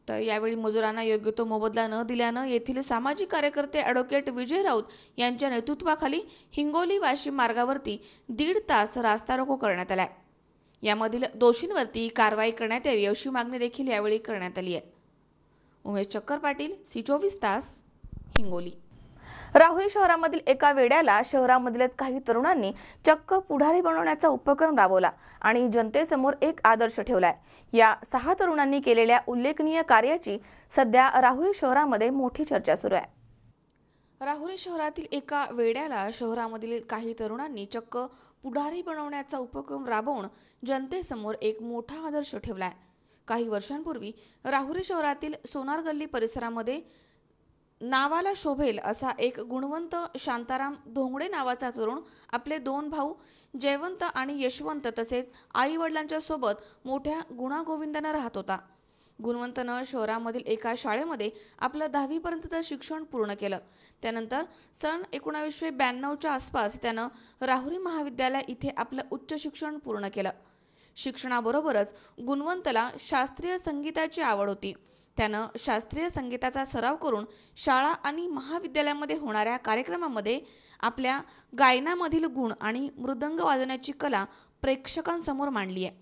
तर यावेळी मजुरांना योग्य तो मोबदला न दिल्यानं येथील सामाजिक कार्यकर्ते ॲडव्होकेट विजय राऊत यांच्या नेतृत्वाखाली हिंगोली वाशिम मार्गावरती 1.5 तास रास्ता रोको करण्यात आलाय. यामधील दोषींवरती कारवाई करण्यात यावी अशी मागणी देखील यावेळी करण्यात आली आहे. उमेश चक्कर पाटील, सी24 तास, हिंगोली. राहुरी शहरामधील एका वेड्याला शहरामधीलच काही तरुणांनी चक्क पुढारी बनवण्याचा उपक्रम राबवला आणि जनतेसमोर एक आदर्श ठेवलाय. या 6 तरुणांनी केलेल्या उल्लेखनीय कार्याची सध्या राहुरी शहरामध्ये मोठी चर्चा सुरू आहे. राहुरी शहरातील एका वेड्याला शहरामधील काही तरुणांनी चक्क पुढारी बनवण्याचा उपक्रम राबवून जनतेसमोर एक मोठा आदर्श ठेवलाय. काही वर्षांपूर्वी राहुरी शहरातील सोनार गल्ली परिसरामध्ये नावाला शोभेल असा एक गुणवंत शांताराम धोंगडे नावाचा तरुण आपले 2 भाऊ जयवंत आणि यशवंत तसेच आई वडिलांच्या सोबत मोठ्या गुणागोविंदानं राहत होता. गुणवंतनं शहरामधील एका शाळेमध्ये आपलं 10वी पर्यंतचं शिक्षण पूर्ण केलं. त्यानंतर सन 1992च्या आसपास त्यानं राहुरी महाविद्यालय इथे आपलं उच्च शिक्षण पूर्ण केलं. शिक्षणाबरोबरच गुणवंतला शास्त्रीय संगीताची आवड होती. त्यानं शास्त्रीय संगीताचा सराव करून शाळा आणि महाविद्यालयामध्ये होणाऱ्या कार्यक्रमामध्ये आपल्या गायनामधील गुण आणि मृदंग वाजवण्याची कला प्रेक्षकांसमोर मांडली आहे.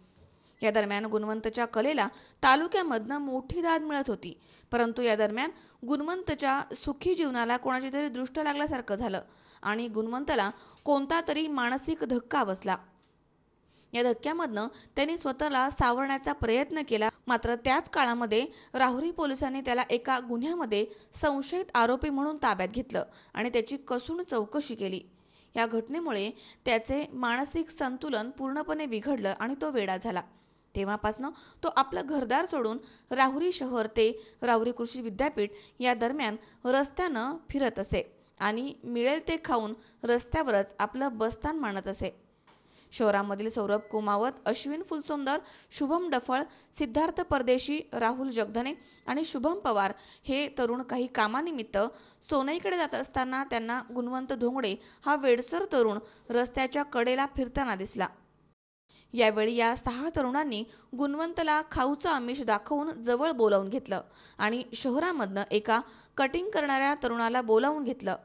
या दरम्यान गुणवंतच्या कलेला तालुक्यामधनं मोठी दाद मिळत होती. परंतु या दरम्यान गुणवंतच्या सुखी जीवनाला कोणाची तरी दृष्ट लागल्यासारखं झालं आणि गुणवंतला कोणता तरी मानसिक धक्का बसला. या धक्क्यामधनं त्यांनी स्वतःला सावरण्याचा प्रयत्न केला. मात्र त्याच काळामध्ये राहुरी पोलिसांनी त्याला एका गुन्ह्यामध्ये संशयित आरोपी म्हणून ताब्यात घेतलं आणि त्याची कसून चौकशी केली. या घटनेमुळे त्याचे मानसिक संतुलन पूर्णपणे बिघडलं आणि तो वेडा झाला. तेव्हापासून तो आपलं घरदार सोडून राहुरी शहर ते राहुरी कृषी विद्यापीठ या दरम्यान रस्त्यानं फिरत असे आणि मिळेल ते खाऊन रस्त्यावरच आपलं बस्तान मानत असे. शहरामधील सौरभ कुमावत, अश्विन फुलसुंदर, शुभम डफळ, सिद्धार्थ परदेशी, राहुल जगधने आणि शुभम पवार हे तरुण काही कामानिमित्त सोनईकडे जात असताना त्यांना गुणवंत धोंगडे हा वेडसर तरुण रस्त्याच्या कडेला फिरताना दिसला. यावेळी या 6 तरुणांनी गुणवंतला खाऊचं आमिष दाखवून जवळ बोलावून घेतलं आणि शहरामधनं एका कटिंग करणाऱ्या तरुणाला बोलावून घेतलं.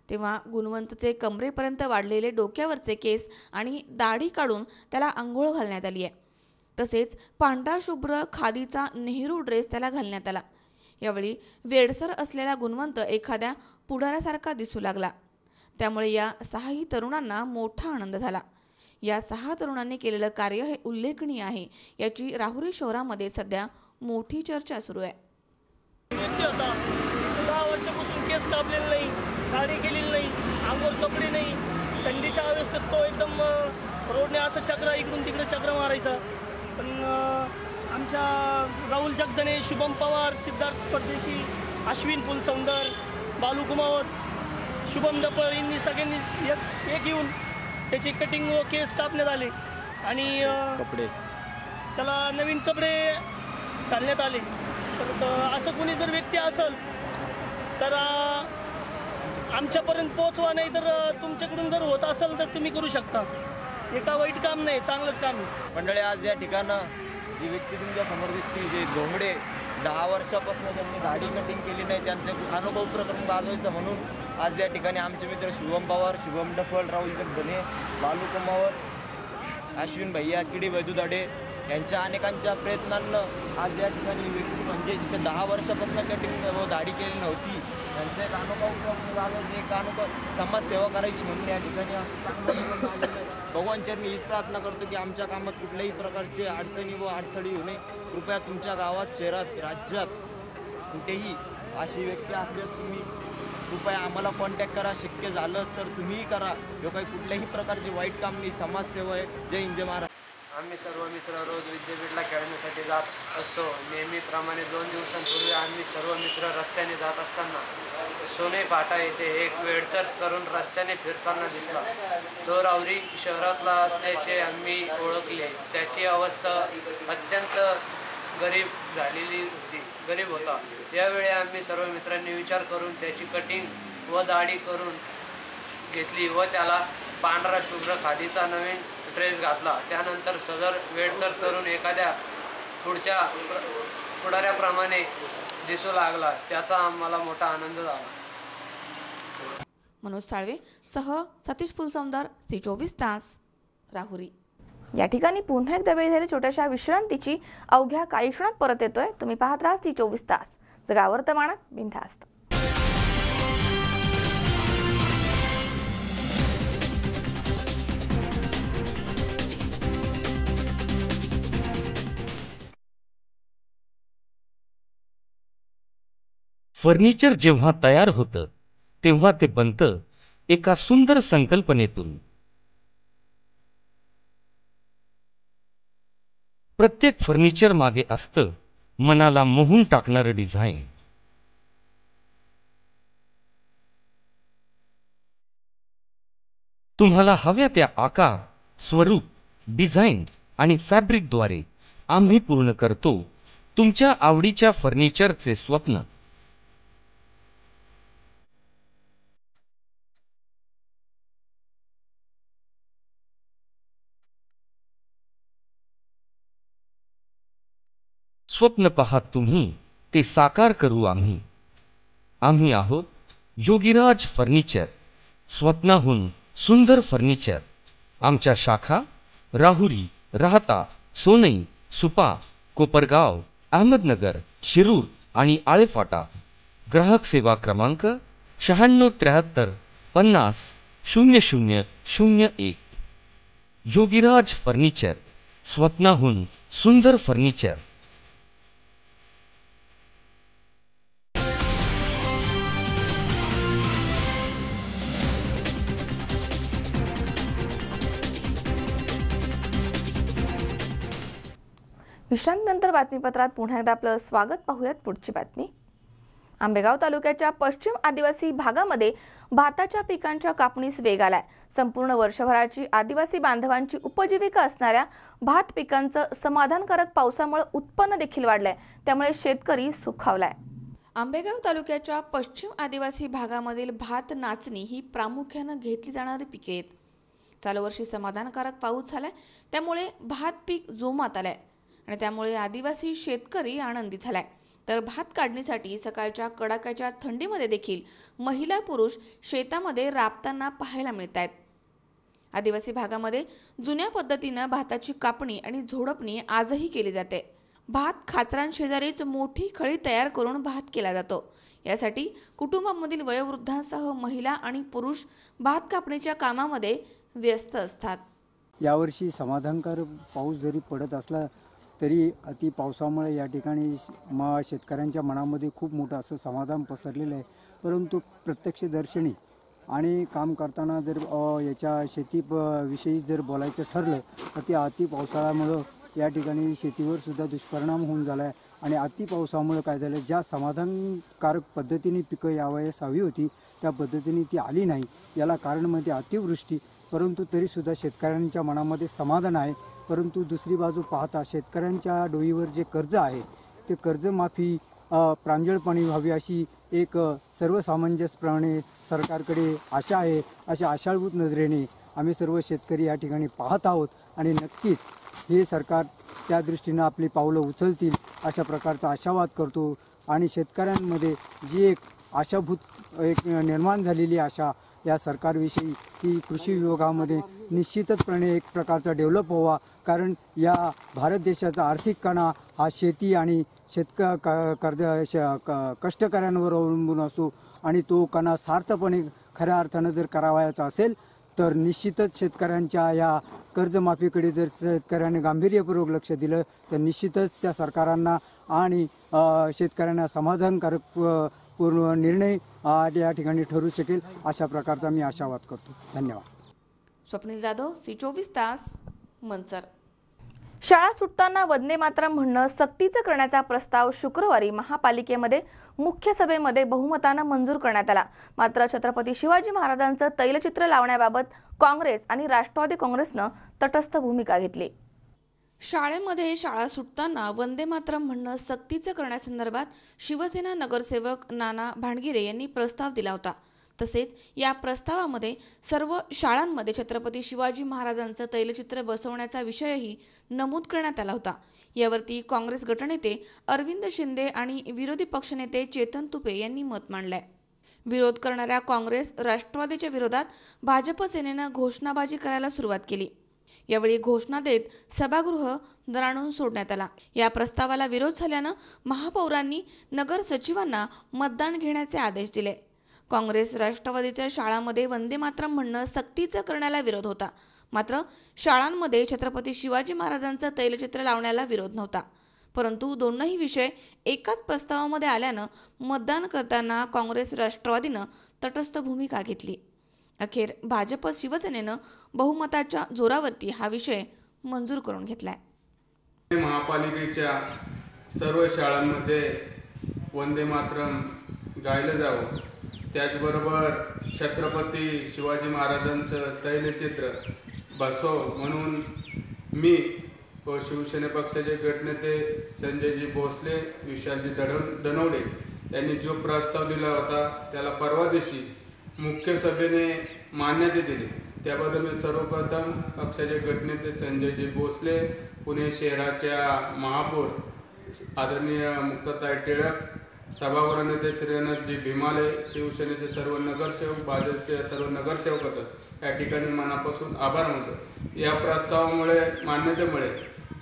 तेव्हा गुणवंतचे कमरेपर्यंत वाढलेले डोक्यावरचे केस आणि दाढी काढून त्याला आंघोळ घालण्यात आली आहे. तसेच पांढरा शुभ्र खादीचा नेहरू ड्रेस त्याला घालण्यात आला. यावेळी वेडसर असलेला गुणवंत एखाद्या पुढाऱ्यासारखा दिसू लागला. त्यामुळे या 6 तरुणांना मोठा आनंद झाला. या 6 तरुणांनी केलेलं कार्य हे उल्लेखनीय आहे. याची राहुरी शहरामध्ये सध्या मोठी चर्चा सुरू आहे. 10 वर्षापासून केस कापलेले नाही, दाढी केलेली नाही, आंघोळ कपडे नाही, थंडीच्या अवस्थेत तो एकदम रोडने असं चक्र इकडून तिकडे चक्र मारायचा. पण आमच्या राहुल जगदणे, शुभम पवार, सिद्धार्थ परदेशी, अश्विन फुलसौंदर, बालू कुमावत, शुभम दपर यांनी सगळ्यांनी एक येऊन त्याची कटिंग व केस कापण्यात आले आणि कपडे त्याला नवीन कपडे घालण्यात आले. तर असं कोणी जर व्यक्ती असेल तर आमच्यापर्यंत पोचवा, नाही तर तुमच्याकडून जर होत असेल तर तुम्ही करू शकता. एका वाईट काम नाही, चांगलंच काम आहे. मंडळी, आज या ठिकाणं जी व्यक्ती तुमच्या समोर दिसते, जे धोंगडे 10 वर्षापासून त्यांनी दाढी कटिंग केली नाही, त्यांचं अनुभव प्रकरण गाजवायचं म्हणून आज या ठिकाणी आमचे मित्र शुभम पवार, शुभम डफळ, राहुल जगदणे, बालू कुमावत, अश्विन भैया, किडी वैदुदाडे यांच्या अनेकांच्या प्रयत्नांनं आज या ठिकाणी व्यक्ती म्हणजे जिच्या 10 वर्षापासून कटिंग व दाढी केली नव्हती त्यांचा एक अनुभव झालं, एक अनुभव समाजसेवा करायची म्हणून या ठिकाणी भगवानच्या मी हीच प्रार्थना करतो की आमच्या कामात कुठल्याही प्रकारचे अडचणी व अडथळे येऊ नये. कृपया तुमच्या गावात, शहरात, राज्यात कुठेही अशी व्यक्ती असल्यास तुम्ही कृपया आम्हाला कॉन्टॅक्ट करा. शक्य झालंच तर तुम्हीही करा. जो काही कुठल्याही प्रकारचे वाईट काम नाही, समाजसेवा आहे. जय हिंद, जय महाराष्ट्र. आम्ही सर्व मित्र रोज विद्यापीठला खेळण्यासाठी जात असतो. नेहमीप्रमाणे 2 दिवसांपूर्वी आम्ही सर्व मित्र रस्त्याने जात असताना सोने फाटा येथे एक वेडसर तरुण रस्त्याने फिरताना दिसला. तो राहुरी शहरातला असल्याचे आम्ही ओळखले. त्याची अवस्था अत्यंत गरीब होता. यावेळी आम्ही सर्व मित्रांनी विचार करून त्याची कटिंग व दाढी करून घेतली व त्याला पांढरा शुभ्र खादीचा नवीन ड्रेस घातला. त्यानंतर सदर वेडसर तरुण एखाद्या पुढाऱ्याप्रमाणे दिसू लागला. त्याचा आम्हाला मोठा आनंद झाला. मनोज साळवे सह सतीश फुलसौंदर, C24 तास, राहुरी. या ठिकाणी पुन्हा एकदा वेळ झाली छोट्याशा विश्रांतीची. अवघ्या काही क्षणात परत येतोय. तुम्ही पाहत राहा C24 तास, जगा वर्तमानात बिनधास्त. फर्निचर जेव्हा तयार होतं तेव्हा ते बनतं एका सुंदर संकल्पनेतून. प्रत्येक फर्निचर मागे असतं मनाला मोहून टाकणारं डिझाईन. तुम्हाला हव्या त्या आकार, स्वरूप, डिझाईन आणि फॅब्रिकद्वारे आम्ही पूर्ण करतो तुमच्या आवडीच्या फर्निचरचे स्वप्न. स्वप्न पहा तुम्ही, ते साकार करू आम्ही. आम्ही आहोत योगीराज फर्निचर, स्वप्नाहून सुंदर फर्निचर. आमच्या शाखा राहुरी, राहता, सोनई, सुपा, कोपरगाव, अहमदनगर, शिरूर आणि आळेफाटा. ग्राहक सेवा क्रमांक 9673 50 0001. योगीराज फर्निचर, स्वप्नाहून सुंदर फर्निचर. विश्रांतीनंतर बातमीपत्रात पुन्हा एकदा आपलं स्वागत. पाहूयात पुढची बातमी. आंबेगाव तालुक्याच्या पश्चिम आदिवासी भागामध्ये भाताच्या पिकांच्या कापणीस वेग आलाय. संपूर्ण वर्षभराची आदिवासी बांधवांची उपजीविका असणाऱ्या भात पिकांचं समाधानकारक पावसामुळे उत्पन्न देखील वाढलंय. त्यामुळे शेतकरी सुखावलाय. आंबेगाव तालुक्याच्या पश्चिम आदिवासी भागामधील भात नाचणी ही प्रामुख्याने घेतली जाणारी पिके आहेत. चालू वर्षी समाधानकारक पाऊस झालाय, त्यामुळे भात पीक जोमात आलंय आणि त्यामुळे आदिवासी शेतकरी आनंदी झालाय. तर भात काढणीसाठी सकाळच्या कडाक्याच्या थंडीमध्ये देखील महिला पुरुष शेतामध्ये राबताना पाहायला मिळत आहेत. आदिवासी भागामध्ये जुन्या पद्धतीनं भाताची कापणी आणि झोडपणी आजही केली जाते. भात खाचरांशेजारीच मोठी खळी तयार करून भात केला जातो. यासाठी कुटुंबामधील वयोवृद्धांसह महिला आणि पुरुष भात कापणीच्या कामामध्ये व्यस्त असतात. यावर्षी समाधानकारक पाऊस जरी पडत असला तरी अति पावसामुळे या ठिकाणी शेतकऱ्यांच्या मनामध्ये खूप मोठं असं समाधान पसरलेलं आहे. परंतु प्रत्यक्षदर्शनी आणि काम करताना जर याच्या विषयी जर बोलायचं ठरलं तर ते अति पावसाळ्यामुळं या ठिकाणी शेतीवर सुद्धा दुष्परिणाम होऊन झाला आहे. आणि अति पावसामुळं काय झालं, ज्या समाधानकारक पद्धतीने पिकं यावयास हवी होती त्या पद्धतीने ती आली नाही. याला कारण म्हणजे अतिवृष्टी. परंतु तरीसुद्धा शेतकऱ्यांच्या मनामध्ये समाधान आहे. परंतु दुसरी बाजू पाहता शेतकऱ्यांच्या डोईवर जे कर्ज आहे ते कर्जमाफी प्रांजळपणे व्हावी अशी एक सर्वसामंजस्यपणे सरकारकडे आशा आहे. अशा आशाळभूत नजरेने आम्ही सर्व शेतकरी या ठिकाणी पाहत आहोत आणि नक्कीच हे सरकार त्या दृष्टीनं आपली पावलं उचलतील अशा प्रकारचा आशावाद करतो. आणि शेतकऱ्यांमध्ये जी एक आशाभूत एक निर्माण झालेली आशा या सरकारविषयी की कृषी विभागामध्ये निश्चितपणे एक प्रकारचा डेव्हलप व्हावा. कारण या भारत देशाचा आर्थिक कणा हा शेती आणि कष्टकऱ्यांवर अवलंबून असतो. आणि तो कणा सार्थपणे खऱ्या अर्थानं जर करावायचा असेल तर निश्चितच शेतकऱ्यांच्या या कर्जमाफीकडे जर शेतकऱ्यांनी गांभीर्यपूर्वक लक्ष दिलं तर निश्चितच त्या सरकारांना आणि शेतकऱ्यांना समाधानकारक पूर्ण निर्णय या ठिकाणी ठरू शकेल अशा प्रकारचा मी आशावाद करतो. धन्यवाद. स्वप्नील जाधव, C24 तास, मंचर. शाळा सुटताना वंदे मातरम म्हणणं सक्तीचं करण्याचा प्रस्ताव शुक्रवारी महापालिकेमध्ये मुख्य सभेमध्ये बहुमतानं मंजूर करण्यात आला. मात्र छत्रपती शिवाजी महाराजांचं तैलचित्र लावण्याबाबत काँग्रेस आणि राष्ट्रवादी काँग्रेसनं तटस्थ भूमिका घेतली. शाळेमध्ये शाळा सुटताना वंदे मातरम म्हणणं सक्तीचं करण्यासंदर्भात शिवसेना नगरसेवक नाना भांडगिरे यांनी प्रस्ताव दिला होता. तसेच या प्रस्तावामध्ये सर्व शाळांमध्ये छत्रपती शिवाजी महाराजांचं तैलचित्र बसवण्याचा विषयही नमूद करण्यात आला होता. यावरती काँग्रेस गटनेते अरविंद शिंदे आणि विरोधी पक्षनेते चेतन तुपे यांनी मत मांडलंय. विरोध करणाऱ्या काँग्रेस राष्ट्रवादीच्या विरोधात भाजप सेनेनं घोषणाबाजी करायला सुरुवात केली. यावेळी घोषणा देत सभागृह दणाणून सोडण्यात आला. या प्रस्तावाला विरोध झाल्यानं महापौरांनी नगर सचिवांना मतदान घेण्याचे आदेश दिले. काँग्रेस राष्ट्रवादीच्या शाळांमध्ये वंदे मातरम म्हणणं सक्तीचं करण्याला विरोध होता. मात्र शाळांमध्ये छत्रपती शिवाजी महाराजांचं तैलचित्र लावण्याला विरोध नव्हता. परंतु दोनही विषय एकाच प्रस्तावामध्ये आल्यानं मतदान करताना काँग्रेस राष्ट्रवादीनं तटस्थ भूमिका घेतली. अखेर भाजप शिवसेनेनं बहुमताच्या जोरावरती हा विषय मंजूर करून घेतलाय. महापालिकेच्या सर्व शाळांमध्ये वंदे मातरम गायलं जावं, त्याचबरोबर छत्रपती शिवाजी महाराजांचं तैलचित्र बसव म्हणून मी व शिवसेना पक्षाचे गटनेते संजयजी भोसले, विशालजी दनवडे यांनी जो प्रस्ताव दिला होता त्याला परवा दिवशी मुख्य सभेने मान्यता दिली. त्याबद्दल मी सर्वप्रथम पक्षाचे गटनेते संजयजी भोसले, पुणे शहराच्या महापौर आदरणीय मुक्ताताई टिळक, सभागृह नेते श्रीनाथजी भीमाले, शिवसेनेचे सर्व नगरसेवक, भाजपचे सर्व नगरसेवकाचं या ठिकाणी मनापासून आभार मानतो. या प्रस्तावामुळे मान्यतेमुळे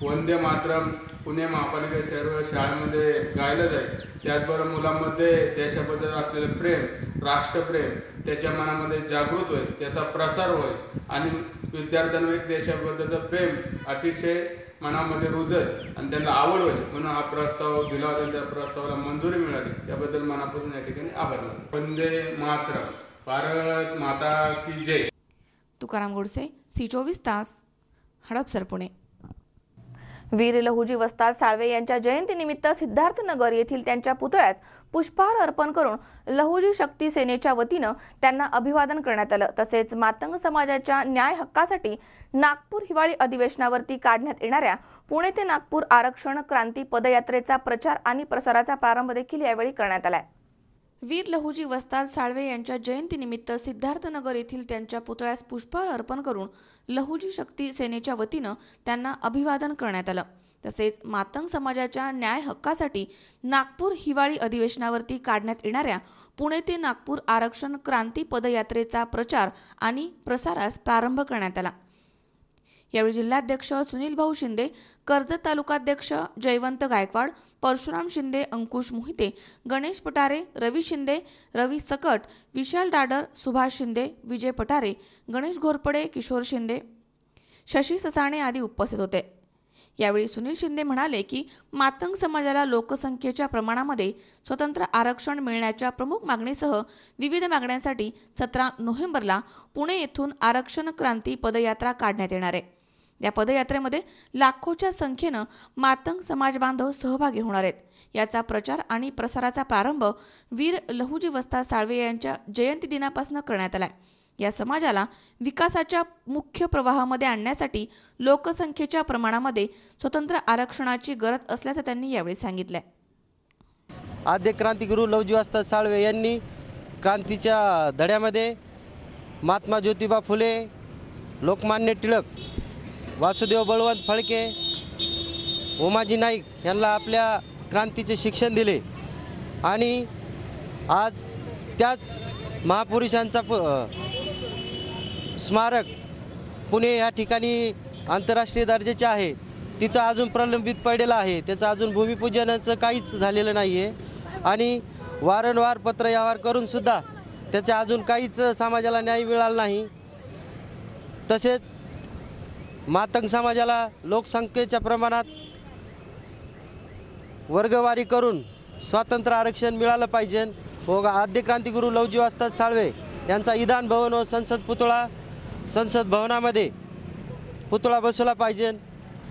वंदे मातरम पुणे महापालिका सर्व शाळांमध्ये गायलं जाईल. त्याचबरोबर मुलांमध्ये देशाबद्दल असलेलं प्रेम, राष्ट्रप्रेम त्याच्या मनामध्ये जागृत होईल, त्याचा प्रसार होईल आणि विद्यार्थ्यांना एक देशाबद्दलचं प्रेम अतिशय मनामध्ये रुजत आणि त्यांना आवड होईल. म्हणून हा प्रस्ताव दिला होता, त्या प्रस्तावाला मंजुरी मिळाली. त्याबद्दल मनापासून या ठिकाणी आभार मानतो. वंदे मातरम, भारत माता की जय. तुकाराम गोडसे, C24 तास, हडपसर, पुणे. वीर लहुजी वस्ताद साळवे यांच्या जयंतीनिमित्त सिद्धार्थनगर येथील त्यांच्या पुतळ्यास पुष्पहार अर्पण करून लहुजी शक्ती सेनेच्या वतीनं त्यांना अभिवादन करण्यात आलं. तसेच मातंग समाजाच्या न्याय हक्कासाठी नागपूर हिवाळी अधिवेशनावरती काढण्यात येणाऱ्या पुणे ते नागपूर आरक्षण क्रांती पदयात्रेचा प्रचार आणि प्रसाराचा प्रारंभ देखील यावेळी करण्यात आलाय. वीर लहुजी वस्ताद साळवे यांच्या जयंतीनिमित्त सिद्धार्थनगर येथील त्यांच्या पुतळ्यास पुष्पहार अर्पण करून लहुजी शक्ती सेनेच्या वतीनं त्यांना अभिवादन करण्यात आलं. तसेच मातंग समाजाच्या न्याय हक्कासाठी नागपूर हिवाळी अधिवेशनावरती काढण्यात येणाऱ्या पुणे ते नागपूर आरक्षण क्रांती पदयात्रेचा प्रचार आणि प्रसारास प्रारंभ करण्यात आला. यावेळी जिल्हाध्यक्ष सुनील भाऊ शिंदे, कर्जत तालुकाध्यक्ष जयवंत गायकवाड, परशुराम शिंदे, अंकुश मोहिते, गणेश पटारे, रवी शिंदे, रवी सकट, विशाल डाडर, सुभाष शिंदे, विजय पटारे, गणेश घोरपडे, किशोर शिंदे, शशी ससाणे आदी उपस्थित होते. यावेळी सुनील शिंदे म्हणाले की मातंग समाजाला लोकसंख्येच्या प्रमाणामध्ये स्वतंत्र आरक्षण मिळण्याच्या प्रमुख मागणीसह विविध मागण्यांसाठी 17 नोव्हेंबरला पुणे येथून आरक्षण क्रांती पदयात्रा काढण्यात येणार आहे। या पदयात्रेमध्ये लाखोच्या संख्येनं मातंग समाज बांधव सहभागी होणार आहेत। याचा प्रचार आणि प्रसाराचा प्रारंभ वीर लहुजी वस्ताद साळवे यांच्या जयंती दिनापासून करण्यात आलाय। या समाजाला विकासाच्या मुख्य प्रवाहामध्ये आणण्यासाठी लोकसंख्येच्या प्रमाणामध्ये स्वतंत्र आरक्षणाची गरज असल्याचं त्यांनी यावेळी सांगितलंय। आद्य क्रांतिगुरू लहुजी वस्ताद साळवे यांनी क्रांतीच्या धड्यामध्ये महात्मा ज्योतिबा फुले, लोकमान्य टिळक, वासुदेव बळवंत फडके, उमाजी नाईक यांना आपल्या क्रांतीचे शिक्षण दिले आणि आज त्याच महापुरुषांचा स्मारक पुणे या ठिकाणी आंतरराष्ट्रीय दर्जाचे आहे। तिथं अजून प्रलंबित पडलेलं आहे, त्याचं अजून भूमिपूजनाचं काहीच झालेलं नाही आहे आणि वारंवार पत्रव्यवहार करूनसुद्धा त्याचा अजून काहीच समाजाला न्याय मिळाला नाही। तसेच मातंग समाजाला लोकसंख्येच्या प्रमाणात वर्गवारी करून स्वातंत्र्य आरक्षण मिळालं पाहिजे व आद्य क्रांतिगुरू लहुजी वस्ताद साळवे यांचा विधान भवन व संसद भवनामध्ये पुतळा बसवला पाहिजे।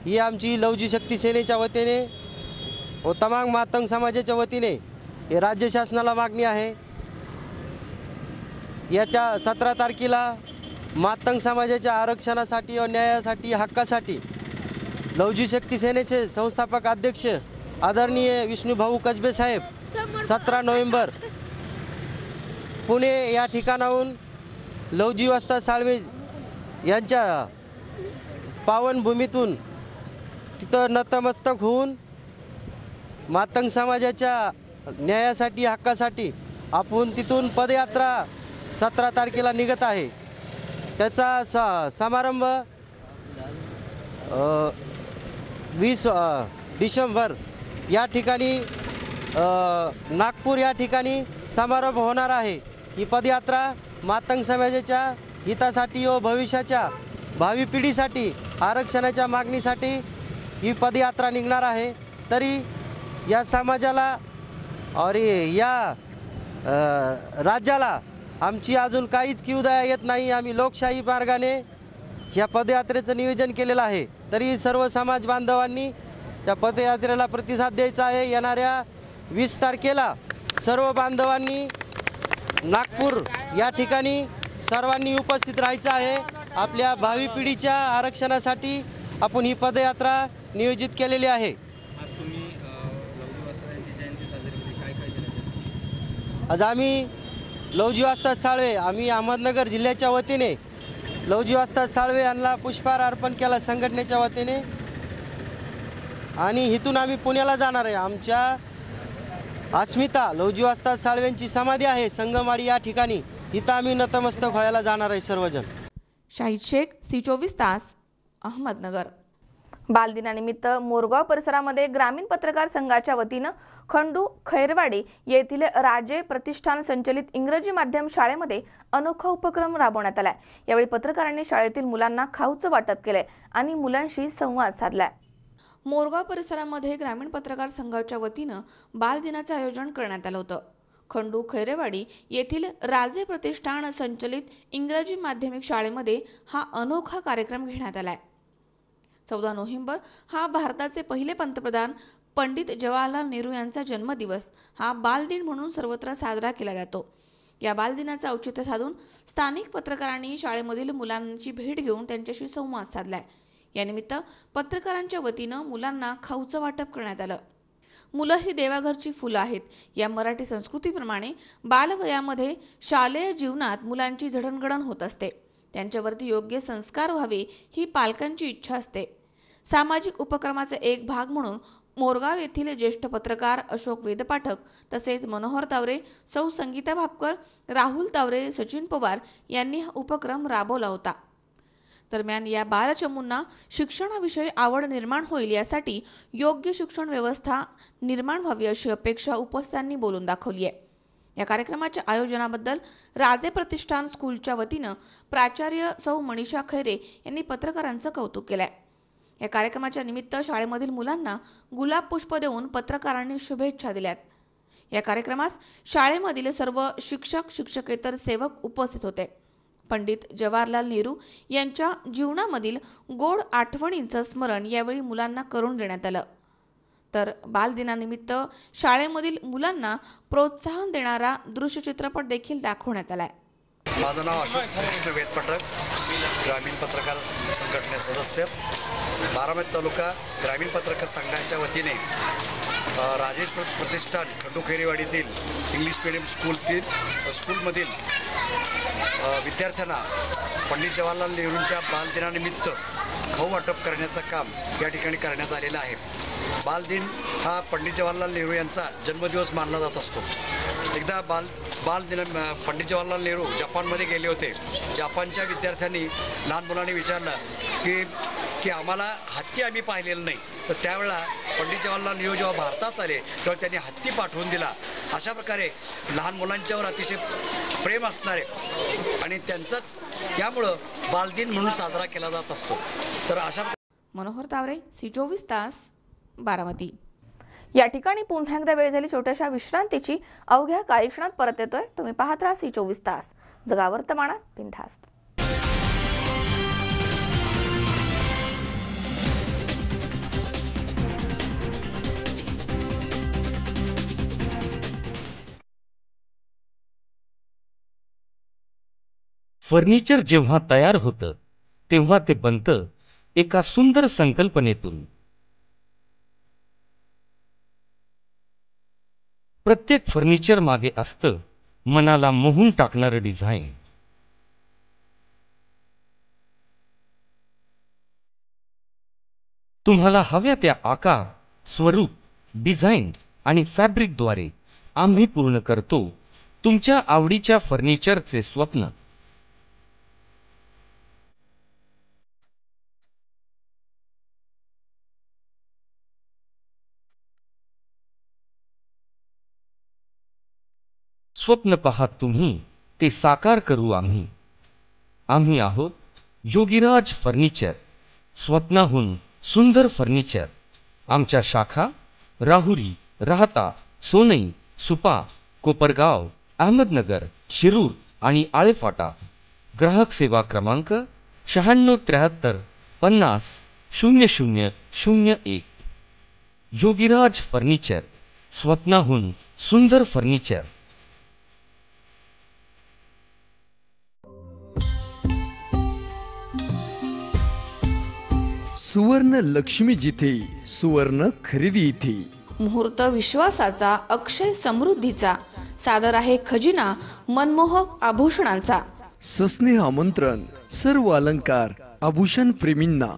ही आमची लहुजी शक्ती सेनेच्या वतीने व तमाम मातंग समाजाच्या वतीने हे राज्य शासनाला मागणी आहे। येत्या 17 तारखेला मातंग समाजाच्या आरक्षणासाठी व न्यायासाठी हक्कासाठी लहुजी शक्ती सेनेचे संस्थापक अध्यक्ष आदरणीय विष्णुभाऊ कसबे साहेब 17 नोव्हेंबर पुणे या ठिकाणाहून लहुजी वस्ताद साळवे यांच्या पावनभूमीतून तिथं नतमस्तक होऊन मातंग समाजाच्या न्यायासाठी हक्कासाठी आपण तिथून पदयात्रा 17 तारखेला निघत आहे। त्याचा समारंभ 20 डिसेंबर या ठिकाणी नागपूर या ठिकाणी समारंभ होणार आहे। ही पदयात्रा मातंग समाजाच्या हितासाठी व भविष्याच्या भावी पिढीसाठी आरक्षणाच्या मागणीसाठी ही पदयात्रा निघणार आहे। तरी या समाजाला और या राज्याला आमची अजून काहीच किवदया येत नाही। आम्ही लोकशाही मार्गाने ह्या पदयात्रेचं नियोजन केलेलं आहे। तरी सर्व समाज बांधवांनी या पदयात्रेला प्रतिसाद द्यायचा आहे। येणाऱ्या 20 तारखेला सर्व बांधवांनी नागपूर या ठिकाणी सर्वांनी उपस्थित राहायचं आहे। आपल्या भावी पिढीच्या आरक्षणासाठी आपण ही पदयात्रा नियोजित केलेली आहे। आज आम्ही लहुजी वस्ताद साळवे आम्ही अहमदनगर जिल्ह्याच्या वतीने लहुजी वस्ताद साळवे यांना पुष्पहार अर्पण केला संघटनेच्या वतीने आणि इथून आम्ही पुण्याला जाणार आहे। आमच्या अस्मिता लहुजी वस्ताद साळवेंची समाधी आहे संगमवाडी या ठिकाणी, इथं आम्ही नतमस्तक व्हायला जाणार आहे सर्वजण। शाहिद शेख, C24 तास, अहमदनगर। बालदिनानिमित्त मोरगाव परिसरामध्ये ग्रामीण पत्रकार संघाच्या वतीनं खंडू खैरवाडी येथील राजे प्रतिष्ठान संचलित इंग्रजी माध्यम शाळेमध्ये अनोखा उपक्रम राबवण्यात आलाय। यावेळी पत्रकारांनी शाळेतील मुलांना खाऊचं वाटप केलंय आणि मुलांशी संवाद साधलाय। मोरगाव परिसरामध्ये ग्रामीण पत्रकार संघाच्या वतीनं बालदिनाचं आयोजन करण्यात आलं होतं। खंडू खैरेवाडी येथील राजे प्रतिष्ठान संचलित इंग्रजी माध्यमिक शाळेमध्ये हा अनोखा कार्यक्रम घेण्यात आलाय। 14 नोव्हेंबर हा भारताचे पहिले पंतप्रधान पंडित जवाहरलाल नेहरू यांचा जन्मदिवस हा बालदिन म्हणून सर्वत्र साजरा केला जातो। या बालदिनाचं औचित्य साधून स्थानिक पत्रकारांनी शाळेमधील मुलांची भेट घेऊन त्यांच्याशी संवाद साधलाय। यानिमित्त पत्रकारांच्या वतीनं मुलांना खाऊचं वाटप करण्यात आलं। मुलं ही देवाघरची फुलं आहेत या मराठी संस्कृतीप्रमाणे बालवयामध्ये शालेय जीवनात मुलांची जडणघडण होत असते। त्यांच्यावरती योग्य संस्कार व्हावे ही पालकांची इच्छा असते। सामाजिक उपक्रमाचा एक भाग म्हणून मोरगाव येथील ज्येष्ठ पत्रकार अशोक वेदपाठक तसेच मनोहर तावरे, सौ संगीता भापकर, राहुल तावरे, सचिन पवार यांनी हा उपक्रम राबवला होता। दरम्यान या बालचमूंना शिक्षणाविषयी आवड निर्माण होईल यासाठी योग्य शिक्षण व्यवस्था निर्माण व्हावी अशी अपेक्षा उपस्थितांनी बोलून दाखवली आहे। या कार्यक्रमाच्या आयोजनाबद्दल राजे प्रतिष्ठान स्कूलच्या वतीनं प्राचार्य सौ मनीषा खैरे यांनी पत्रकारांचं कौतुक केलंय। या कार्यक्रमाच्या निमित्त शाळेमधील मुलांना गुलाब पुष्प देऊन पत्रकारांनी शुभेच्छा दिल्यात. या कार्यक्रमास शाळेमधील सर्व शिक्षक शिक्षकेतर सेवक उपस्थित होते. पंडित जवाहरलाल नेहरू यांच्या जीवनामधील गोड आठवणींचं स्मरण यावेळी मुलांना करून देण्यात आलं. तर बालदिनानिमित्त शाळेमधील मुलांना प्रोत्साहन देणारा दृश्य चित्रपट देखील दाखवण्यात आलाय. माझं नाव अशोक वेदपटक, ग्रामीण पत्रकार संघटने सदस्य, बारामती तालुका ग्रामीण पत्रकार संघाच्या वतीने राजेश प्रतिष्ठान खंडूखेरीवाडीतील इंग्लिश मीडियम स्कूलमधील विद्यार्थ्यांना पंडित जवाहरलाल नेहरूंच्या बालदिनानिमित्त खाऊ वाटप करण्याचं काम या ठिकाणी करण्यात आलेलं आहे. बालदिन हा पंडित जवाहरलाल नेहरू यांचा जन्मदिवस मानला जात असतो. एकदा बालदिन पंडित जवाहरलाल नेहरू जपानमध्ये गेले होते. जपानच्या विद्यार्थ्यांनी लहान मुलांनी विचारलं की आम्हाला हत्ती आम्ही पाहिलेलं नाही. तर त्यावेळेला पंडित जवाहरलाल नेहरू जेव्हा भारतात आले तेव्हा त्यांनी हत्ती पाठवून दिला. अशा प्रकारे लहान मुलांच्यावर अतिशय प्रेम असणारे आणि त्यांचंच त्यामुळं बालदिन म्हणून साजरा केला जात असतो. तर अशा मनोहर तावरे, C24 तास, बारामती. या ठिकाणी पुन्हा एकदा वेळ झाली छोट्याशा विश्रांतीची. अवघ्या काही क्षणात परत येतोय. तुम्ही पाहत राहा C24 तास, जगा वर्तमानात बिनधास्त. फर्निचर जेव्हा तयार होतं तेव्हा ते बनतं एका सुंदर संकल्पनेतून. प्रत्येक फर्निचर मागे असतं मनाला मोहून टाकणारं डिझाईन. तुम्हाला हव्या त्या आकार, स्वरूप, डिझाईन आणि फॅब्रिकद्वारे आम्ही पूर्ण करतो तुमच्या आवडीच्या फर्निचरचे स्वप्न. स्वप्न पहा तुम्ही, ते साकार करू आम्ही. आम्ही आहोत योगीराज फर्निचर, स्वप्नाहून सुंदर फर्निचर. आमच्या शाखा राहुरी, राहता, सोनई, सुपा, कोपरगाव, अहमदनगर, शिरूर आणि आळेफाटा. ग्राहक सेवा क्रमांक 9673 50 0001. योगीराज फर्निचर, स्वप्नाहून सुंदर फर्निचर. सुवर्ण लक्ष्मी जिथे, सुवर्ण खरेदी इथे. मुहूर्त विश्वासाचा, अक्षय समृद्धीचा. सादर आहे खजिना मनमोहक आभूषणांचा. सस्नेह आमंत्रण सर्व अलंकार आभूषण प्रेमींना.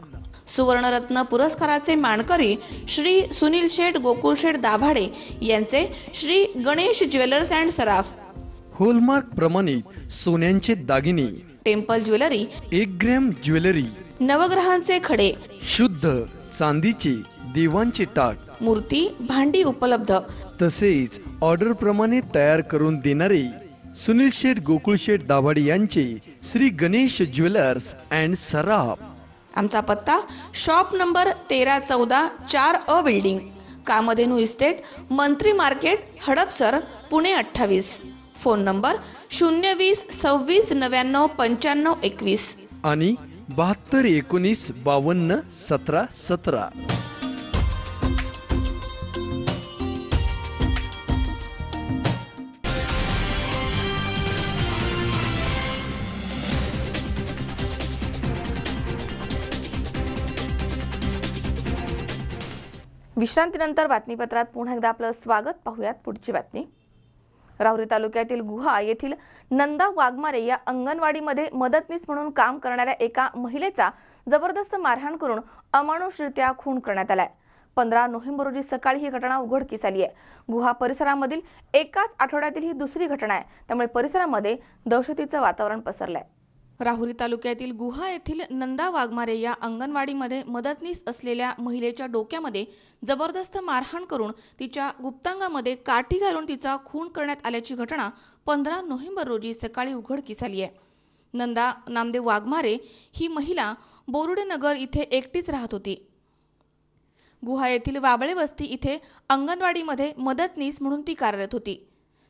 सुवर्णरत्न पुरस्काराचे मानकरी श्री सुनील शेठ गोकुळ शेठ दाभाडे यांचे श्री गणेश ज्वेलर्स अँड सराफ. होलमार्क प्रमाणित सोन्यांचे दागिने. Temple jewellery, 1 gram jewellery. नवग्रहांचे खडे, शुद्ध चांदीचे देवांचे टाट, मूर्ती, भांडी उपलब्ध. तसेच ऑर्डर प्रमाणे तयार करून देणारे सुनील शेठ गोकुळ शेठ दाभाडे यांचे श्री गणेश ज्वेलर्स अँड सराफ. आमचा पत्ता shop number 1314 4A building, Kamdhenu estate, Mantri market, Hadapsar, Pune 28. Phone number 020 26 99 95 21 आणि 72 19 52 17 17. विश्रांतीनंतर बातमीपत्रात पुन्हा एकदा आपलं स्वागत. पाहूयात पुढची बातमी. राहुरी तालुक्यातील गुहा येथील नंदा वाघमारे या अंगणवाडीमध्ये मदतनीस म्हणून काम करणाऱ्या एका महिलेचा जबरदस्त मारहाण करून अमानुषरित्या खून करण्यात आलाय. 15 नोव्हेंबर रोजी सकाळी ही घटना उघडकीस आली आहे. गुहा परिसरामधील एकाच आठवड्यातील ही दुसरी घटना आहे, त्यामुळे परिसरामध्ये दहशतीचं वातावरण पसरलंय. राहुरी तालुक्यातील गुहा येथील नंदा वाघमारे या अंगणवाडीमध्ये मदतनीस असलेल्या महिलेच्या डोक्यामध्ये जबरदस्त मारहाण करून तिच्या गुप्तांगामध्ये काठी घालून तिचा खून करण्यात आल्याची घटना 15 नोव्हेंबर रोजी सकाळी उघडकीस आली आहे. नंदा नामदेव वाघमारे ही महिला बोरुडे नगर इथे एकटीच राहत होती. गुहा येथील वाबळे वस्ती इथे अंगणवाडीमध्ये मदतनीस म्हणून ती कार्यरत होती.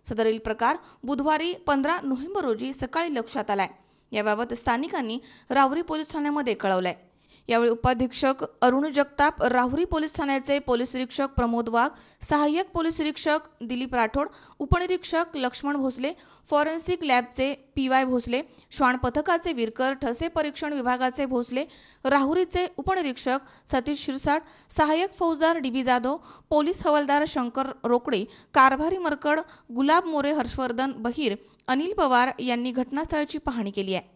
सदरील प्रकार बुधवारी 15 नोव्हेंबर रोजी सकाळी लक्षात आलाय. याबाबत स्थानिकांनी राहुरी पोलीस ठाण्यामध्ये कळवलंय. यावेळी उपाधीक्षक अरुण जगताप, राहुरी पोलीस ठाण्याचे पोलीस निरीक्षक प्रमोद वाघ, सहाय्यक पोलीस निरीक्षक दिलीप राठोड, उपनिरीक्षक लक्ष्मण भोसले, फॉरेन्सिक लॅबचे PY भोसले, श्वान पथकाचे विरकर, ठसे परीक्षण विभागाचे भोसले, राहुरीचे उपनिरीक्षक सतीश शिरसाट, सहाय्यक फौजदार DB जाधव, पोलीस हवालदार शंकर रोकडे, कारभारी मरकड गुलाब मोरे, हर्षवर्धन बहिर, अनिल पवार यांनी घटनास्थळाची पाहणी केली आहे.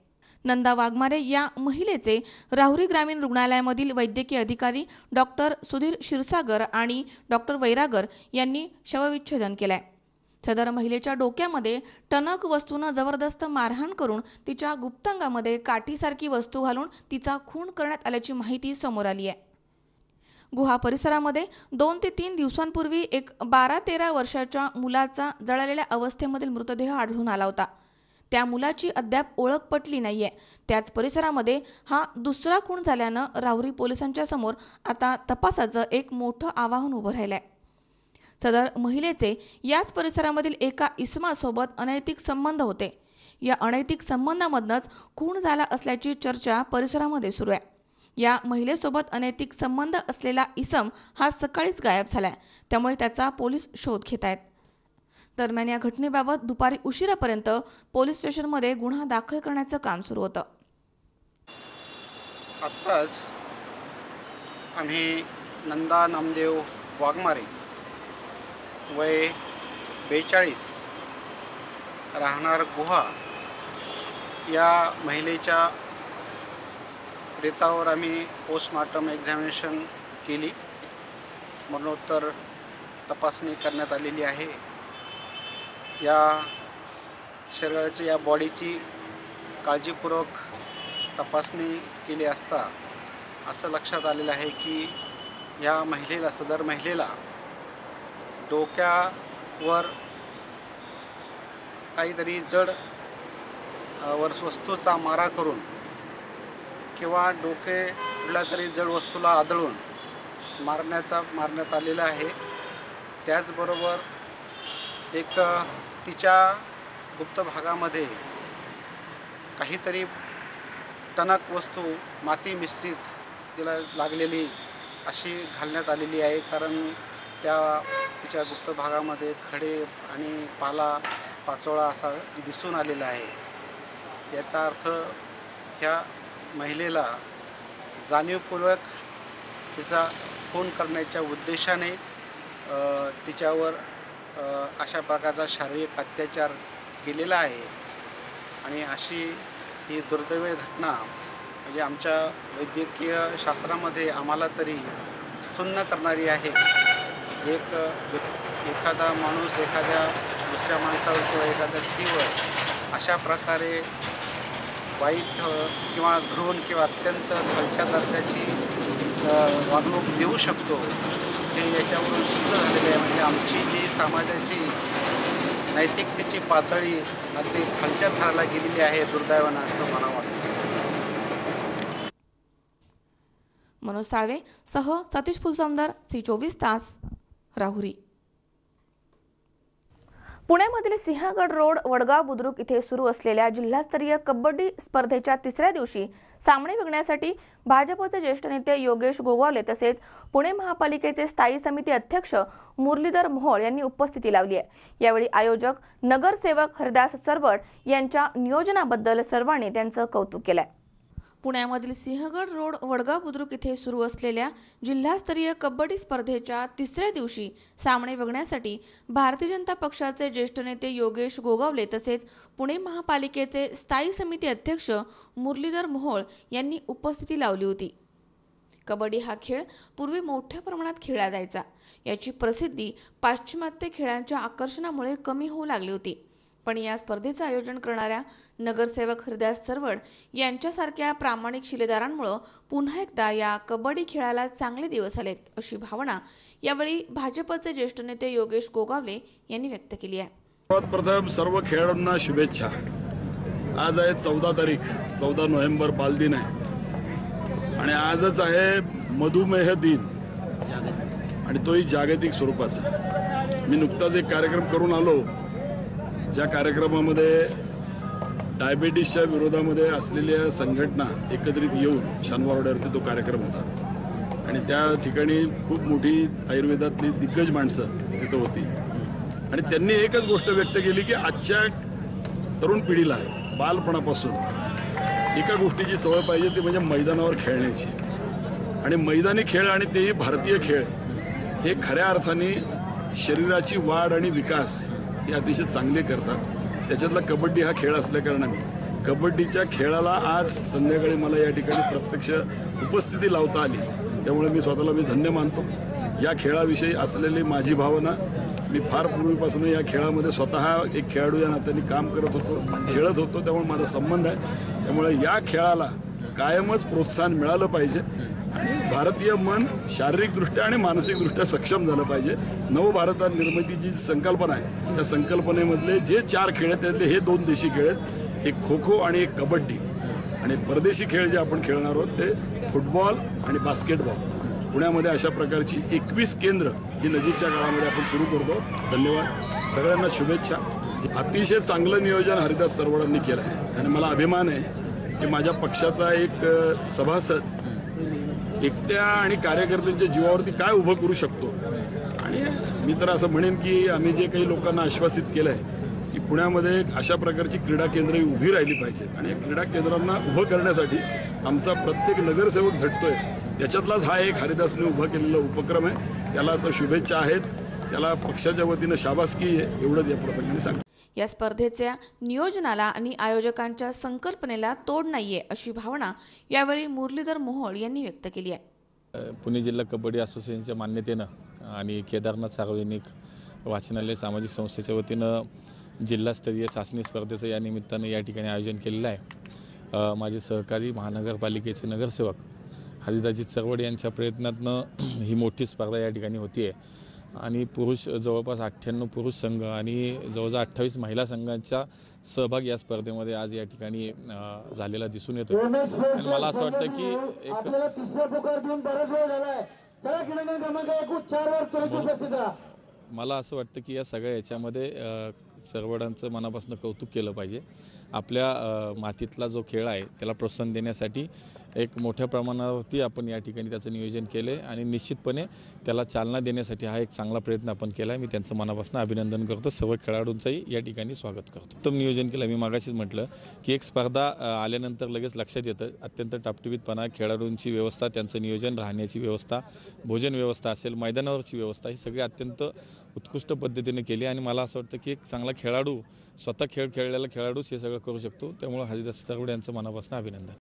नंदा वाघमारे या महिलेचे राहुरी ग्रामीण रुग्णालयामधील वैद्यकीय अधिकारी डॉक्टर सुधीर क्षीरसागर आणि डॉक्टर वैरागर यांनी शवविच्छेदन केलंय. सदर महिलेच्या डोक्यामध्ये टणक वस्तूनं जबरदस्त मारहाण करून तिच्या गुप्तांगामध्ये काठीसारखी वस्तू घालून तिचा खून करण्यात आल्याची माहिती समोर आली आहे. गुहा परिसरामध्ये 2 ते 3 दिवसांपूर्वी एक 12-13 वर्षाच्या मुलाचा जळालेल्या अवस्थेमधील मृतदेह आढळून आला होता. त्या मुलाची अद्याप ओळख पटली नाहीये. त्याच परिसरामध्ये हा दुसरा खून झाल्यानं राहुरी पोलिसांच्या समोर आता तपासाचं एक मोठं आव्हान उभं राहिलंय. सदर महिलेचे याच परिसरामधील एका इसमासोबत अनैतिक संबंध होते. या अनैतिक संबंधामधनंच खून झाला असल्याची चर्चा परिसरामध्ये सुरू आहे. या महिलेसोबत अनैतिक संबंध असलेला इसम हा सकाळीच गायब झालाय. त्यामुळे त्याचा पोलीस शोध घेत आहेत. दरम्यान या घटनेबाबत दुपारी उशिरापर्यंत पोलीस स्टेशनमध्ये गुन्हा दाखल करण्याचं काम सुरू होतं. आत्ताच आम्ही नंदा नामदेव वाघमारे वय 42 राहणार गुहा या महिलेच्या प्रेतावर आम्ही पोस्टमॉर्टम एक्झामिनेशन केली. मरणोत्तर तपासणी करण्यात आलेली आहे. या शरीराची या बॉडीची काळजीपूर्वक तपासणी केली असता असं लक्षात आलेलं आहे की या महिलेला सदर महिलेला डोक्यावर काहीतरी जड वस्तूचा मारा करून किंवा डोके कुठल्या तरी जड वस्तूला आदळून मारण्यात आलेला आहे. त्याचबरोबर एक तिच्या गुप्त भागामध्ये काहीतरी टणक वस्तू माती मिश्रित तिला लागलेली अशी घालण्यात आलेली आहे. कारण तिच्या गुप्त भागामध्ये खडे आणि पाचोळा असा दिसून आलेला आहे. याचा अर्थ ह्या महिलेला जाणीवपूर्वक तिचा खून करण्याच्या उद्देशाने तिच्यावर अशा प्रकारचा शारीरिक अत्याचार केलेला आहे. आणि अशी ही दुर्दैवी घटना म्हणजे आमच्या वैद्यकीय शास्त्रामध्ये आम्हाला तरी सुन्न करणारी आहे. एखादा माणूस एखाद्या दुसऱ्या माणसावर किंवा एखाद्या स्त्रीवर अशा प्रकारे वाईट किंवा घृण किंवा अत्यंत खालच्या दर्जाची वागणूक देऊ शकतो हे याच्यावरून सिद्ध झालेले आहे. म्हणजे आमची जी समाजाची नैतिकतेची पातळी अगदी खालच्या थराला गेलेली आहे दुर्दैवानं असं मला वाटतं. मनोज साळवे सह सतीश फुलसमदार, C24 तास, राहुरी. पुण्यामधील सिंहगड रोड वडगाव बुद्रुक इथे सुरू असलेल्या जिल्हास्तरीय कबड्डी स्पर्धेच्या 3ऱ्या दिवशी सामने बघण्यासाठी भाजपचे ज्येष्ठ नेते योगेश गोगावले तसेच पुणे महापालिकेचे स्थायी समिती अध्यक्ष मुरलीधर मोहोळ यांनी उपस्थिती लावली आहे. यावेळी आयोजक नगरसेवक हरदास चरबट यांच्या नियोजनाबद्दल सर्वांनी त्यांचं कौतुक केलंय. पुण्यामधील सिंहगड रोड वडगाव बुद्रुक इथे सुरू असलेल्या जिल्हास्तरीय कबड्डी स्पर्धेच्या 3ऱ्या दिवशी सामने बघण्यासाठी भारतीय जनता पक्षाचे ज्येष्ठ नेते योगेश गोगावले तसेच पुणे महापालिकेचे स्थायी समिती अध्यक्ष मुरलीधर मोहोळ यांनी उपस्थिती लावली होती. कबड्डी हा खेळ पूर्वी मोठ्या प्रमाणात खेळला जायचा. याची प्रसिद्धी पाश्चिमात्य खेळांच्या आकर्षणामुळे कमी होऊ लागली होती. पण या स्पर्धेचं आयोजन करणाऱ्या नगरसेवक हरदास चरवड यांच्यासारख्या प्रामाणिक शिलेदारांमुळे पुन्हा एकदा या कबड्डी खेळाला चांगले दिवस आलेत अशी भावना यावेळी भाजपचे ज्येष्ठ नेते योगेश गोगावले यांनी व्यक्त केली आहे. सर्वात प्रथम सर्व खेळाडूंना शुभेच्छा. आज आहे 14 तारीख, 14 नोव्हेंबर बालदिन आहे आणि आजच आहे मधुमेह दिन. आणि तोही जागतिक स्वरूपाचा. मी नुकताच एक कार्यक्रम करून आलो, ज्या कार्यक्रमामध्ये डायबिटीसच्या विरोधामध्ये असलेल्या संघटना एकत्रित येऊन शनिवारवाड्यावरती तो कार्यक्रम होता आणि त्या ठिकाणी खूप मोठी आयुर्वेदातली दिग्गज माणसं तिथं होती आणि त्यांनी एकच गोष्ट व्यक्त केली की आजच्या तरुण पिढीला बालपणापासून एका गोष्टीची सवय पाहिजे, ती म्हणजे मैदानावर खेळण्याची. आणि मैदानी खेळ आणि तेही भारतीय खेळ हे खऱ्या अर्थाने शरीराची वाढ आणि विकास हे अतिशय चांगले करतात. त्याच्यातला कबड्डी हा खेळ असल्याकारणाने कबड्डीच्या खेळाला आज संध्याकाळी मला या ठिकाणी प्रत्यक्ष उपस्थिती लावता आली, त्यामुळे मी स्वतःला धन्य मानतो. या खेळाविषयी असलेली माझी भावना, मी फार पूर्वीपासून या खेळामध्ये स्वतः एक खेळाडू या नात्याने काम करत होतो, खेळत होतो, त्यामुळे माझा संबंध आहे. त्यामुळे या खेळाला कायमच प्रोत्साहन मिळालं पाहिजे आणि भारतीय मन शारीरिकदृष्ट्या आणि मानसिकदृष्ट्या सक्षम झालं पाहिजे. नवभारत निर्मितीची संकल्पना आहे, त्या संकल्पनेमधले जे 4 खेळ आहेत त्यातले हे 2 देशी खेळ आहेत, एक खो खो आणि एक कबड्डी. आणि परदेशी खेळ जे आपण खेळणार आहोत ते फुटबॉल आणि बास्केटबॉल. पुण्यामध्ये अशा प्रकारची 21 केंद्र ही नजीकच्या काळामध्ये आपण सुरू करतो. धन्यवाद, सगळ्यांना शुभेच्छा. अतिशय चांगलं नियोजन हरिदास सरवडांनी केलं आहे आणि मला अभिमान आहे की माझ्या पक्षाचा एक सभासद एकट्या आणि कार्यकर्त्यांच्या जीवावरती काय उभं करू शकतो. आणि मी तर असं म्हणेन की आम्ही जे काही लोकांना आश्वासित केलं आहे की पुण्यामध्ये अशा प्रकारची क्रीडा केंद्रे उभी राहिली पाहिजेत आणि या क्रीडा केंद्रांना उभं करण्यासाठी आमचा प्रत्येक नगरसेवक झटतोय. त्याच्यातलाच हा एक हरिदासने उभा केलेला उपक्रम आहे. त्याला तर शुभेच्छा आहेच, त्याला पक्षाच्या वतीनं शाबासकी आहे, एवढंच या प्रसंगाने सांगतो. या स्पर्धेच्या नियोजनाला आणि आयोजकांच्या संकल्पनेला तोड नाहीये अशी भावना यावेळी मुरलीधर मोहोळ यांनी व्यक्त केली आहे. पुणे जिल्हा कबड्डी असोसिएशनच्या मान्यतेनं आणि केदारनाथ सार्वजनिक वाचनालय सामाजिक संस्थेच्या वतीनं जिल्हास्तरीय चाचणी स्पर्धेचं या निमित्तानं या ठिकाणी आयोजन केलेलं आहे. माझे सहकारी महानगरपालिकेचे नगरसेवक हरिदासजी चरवड यांच्या प्रयत्नातनं ही मोठी स्पर्धा या ठिकाणी होती आहे आणि पुरुष जवळपास 98 पुरुष संघ आणि जवळजवळ 28 महिला संघांचा सहभाग या स्पर्धेमध्ये आज या ठिकाणी झालेला दिसून येतो. आणि मला असं वाटतं की मला असं वाटतं की या सगळ्या याच्यामध्ये चरवडांचं मनापासून कौतुक केलं पाहिजे. आपल्या मातीतला जो खेळ आहे त्याला प्रोत्साहन देण्यासाठी एक मोठ्या प्रमाणावरती आपण या ठिकाणी त्याचं नियोजन केलं आहे आणि निश्चितपणे त्याला चालना देण्यासाठी हा एक चांगला प्रयत्न आपण केला आहे. मी त्यांचं मनापासून अभिनंदन करतो. सर्व खेळाडूंचंही या ठिकाणी स्वागत करतो. उत्तम नियोजन केलं. मी मागाशीच म्हटलं की एक स्पर्धा आल्यानंतर लगेच लक्षात येतं अत्यंत टापटिपीतपणा, खेळाडूंची व्यवस्था, त्यांचं नियोजन, राहण्याची व्यवस्था, भोजन व्यवस्था असेल, मैदानावरची व्यवस्था, ही सगळी अत्यंत उत्कृष्ट पद्धतीने केली आणि मला असं वाटतं की एक चांगला खेळाडू, स्वतः खेळ खेळलेला खेळाडूच हे सगळं करू शकतो. त्यामुळे हरिदास चरवड यांचं मनापासून अभिनंदन.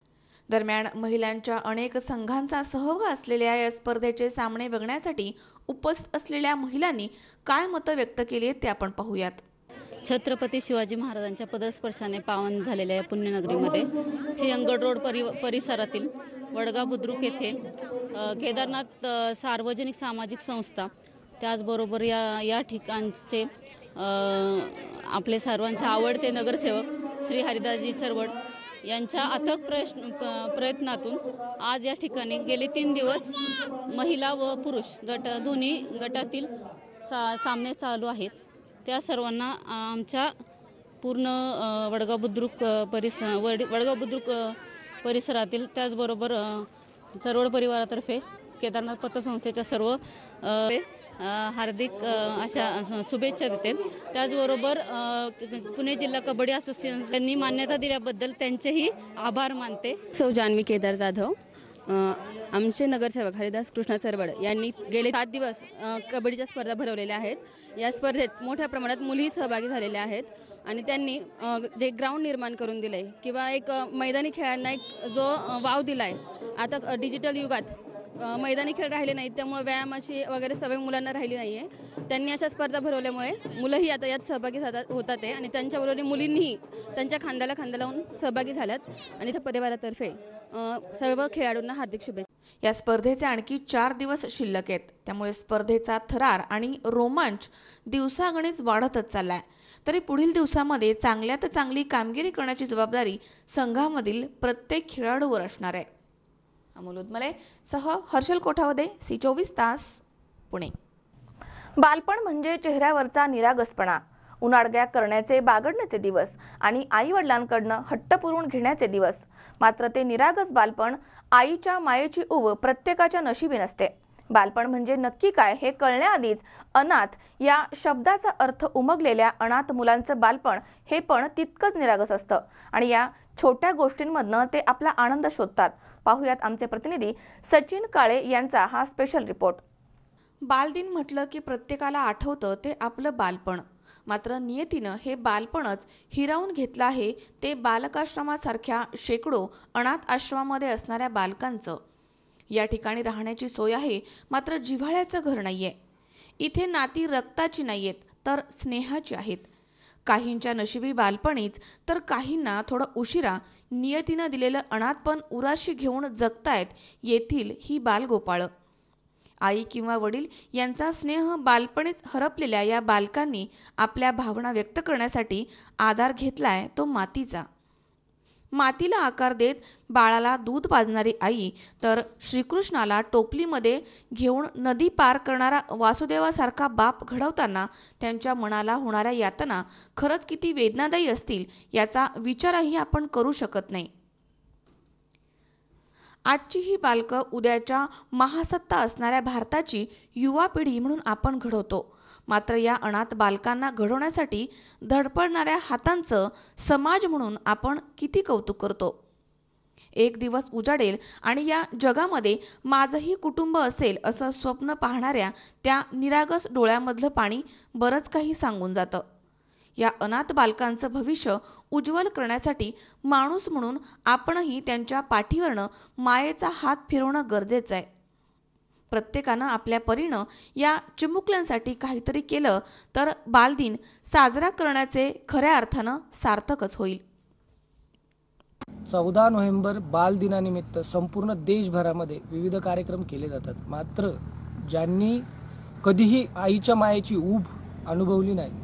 दरम्यान महिलांच्या अनेक संघांचा सहभाग असलेल्या या स्पर्धेचे सामने बघण्यासाठी उपस्थित असलेल्या महिलांनी काय मतं व्यक्त केली आहेत ते आपण पाहूयात. छत्रपती शिवाजी महाराजांच्या पदस्पर्शाने पावन झालेल्या या पुण्यनगरीमध्ये सिंहगड रोड परिसरातील वडगाव बुद्रुक येथे केदारनाथ सार्वजनिक सामाजिक संस्था, त्याचबरोबर या ठिकाणचे आपले सर्वांचे आवडते नगरसेवक श्री हरिदासजी चरवड यांच्या अथक प्रयत्नातून आज या ठिकाणी गेले 3 दिवस महिला व पुरुष दोन्ही गटातील सामने चालू आहेत. त्या सर्वांना आमच्या पूर्ण वडगाव बुद्रुक परिसरातील त्याचबरोबर चरवड परिवारातर्फे केदारनाथ पतसंस्थेच्या सर्व हार्दिक अशा शुभेच्छा देते. त्याचबरोबर पुणे जिल्हा कबड्डी असोसिएशन यांनी मान्यता दिल्याबद्दल त्यांचेही आभार मानते. सौ जान्हवी केदार जाधव, आमचे नगरसेवक हरिदास कृष्णा चरवड यांनी गेले 7 दिवस कबड्डीच्या स्पर्धा भरवलेल्या आहेत. या स्पर्धेत मोठ्या प्रमाणात मुली सहभागी झालेल्या आहेत आणि त्यांनी जे ग्राउंड निर्माण करून दिलं आहे किंवा एक मैदानी खेळांना एक जो वाव दिला आहे. आता डिजिटल युगात मैदानी खेळ राहिले नाहीत, त्यामुळे व्यायामाची वगैरे सवय मुलांना राहिली नाही आहे. त्यांनी अशा स्पर्धा भरवल्यामुळे मुलंही आता यात सहभागी होतात आहे आणि त्यांच्याबरोबर मुलींनीही त्यांच्या खांद्याला खांदा लावून सहभागी झाल्यात आणि त्या परिवारातर्फे सर्व खेळाडूंना हार्दिक शुभेच्छा. या स्पर्धेचे आणखी 4 दिवस शिल्लक आहेत, त्यामुळे स्पर्धेचा थरार आणि रोमांच दिवसागणिक वाढतच चाललाय. तरी पुढील दिवसामध्ये चांगल्यात चांगली कामगिरी करण्याची जबाबदारी संघामधील प्रत्येक खेळाडूवर असणार आहे. अमोल उदमले सह हर्षल कोठावदे, C24 तास, पुणे. बालपण म्हणजे चेहऱ्यावरचा निरागसपणा, उन्हाळग्या करण्याचे बागडण्याचे दिवस आणि आई वडिलांकडनं हट्ट पुरवून घेण्याचे दिवस. मात्र ते निरागस बालपण, आईच्या मायेची उब प्रत्येकाच्या नशिबी नसते. बालपण म्हणजे नक्की काय हे कळण्याआधीच अनाथ या शब्दाचा अर्थ उमगलेल्या अनाथ मुलांचं बालपण हे पण तितकंच निरागस असतं आणि या छोट्या गोष्टींमधनं ते आपला आनंद शोधतात. पाहुयात आमचे प्रतिनिधी सचिन काळे यांचा हा स्पेशल रिपोर्ट. बालदिन म्हटलं की प्रत्येकाला आठवतं ते आपलं बालपण. मात्र नियतीनं हे बालपणच हिरावून घेतलं आहे ते बालकाश्रमासारख्या शेकडो अनाथ आश्रमामध्ये असणाऱ्या बालकांचं. या ठिकाणी राहण्याची सोय आहे, मात्र जिव्हाळ्याचं घर नाहीये. इथे नाती रक्ताची नाहीयेत तर स्नेहाची आहेत. काहींच्या नशिबी बालपणीच तर काहींना थोडं उशिरा नियतीनं दिलेलं अनाथपण उराशी घेऊन जगतायत येथील ही बालगोपाळं. आई किंवा वडील यांचा स्नेह बालपणीच हरपलेल्या या बालकांनी आपल्या भावना व्यक्त करण्यासाठी आधार घेतलाय तो मातीचा. मातीला आकार देत बाळाला दूध पाजणारी आई तर श्रीकृष्णाला टोपलीमध्ये घेऊन नदी पार करणारा वासुदेवासारखा बाप घडवताना त्यांच्या मनाला होणाऱ्या यातना खरंच किती वेदनादायी असतील याचा विचारही आपण करू शकत नाही. आजची ही बालकं उद्याच्या महासत्ता असणाऱ्या भारताची युवा पिढी म्हणून आपण घडवतो. मात्र या अनाथ बालकांना घडवण्यासाठी धडपडणाऱ्या हातांचं समाज म्हणून आपण किती कौतुक करतो. एक दिवस उजाडेल आणि या जगामध्ये माझंही कुटुंब असेल असं स्वप्न पाहणाऱ्या त्या निरागस डोळ्यामधलं पाणी बरंच काही सांगून जातं. या अनाथ बालकांचं भविष्य उज्ज्वल करण्यासाठी माणूस म्हणून आपणही त्यांच्या पाठीवरनं मायेचा हात फिरवणं गरजेचं आहे. प्रत्येकानं आपल्या परीनं या चिमुकल्यांसाठी काहीतरी केलं तर बालदिन साजरा करण्याचे खऱ्या अर्थानं सार्थकच होईल. 14 नोव्हेंबर बालदिनानिमित्त संपूर्ण देशभरामध्ये विविध कार्यक्रम केले जातात. मात्र ज्यांनी कधीही आईच्या मायेची ऊब अनुभवली नाही,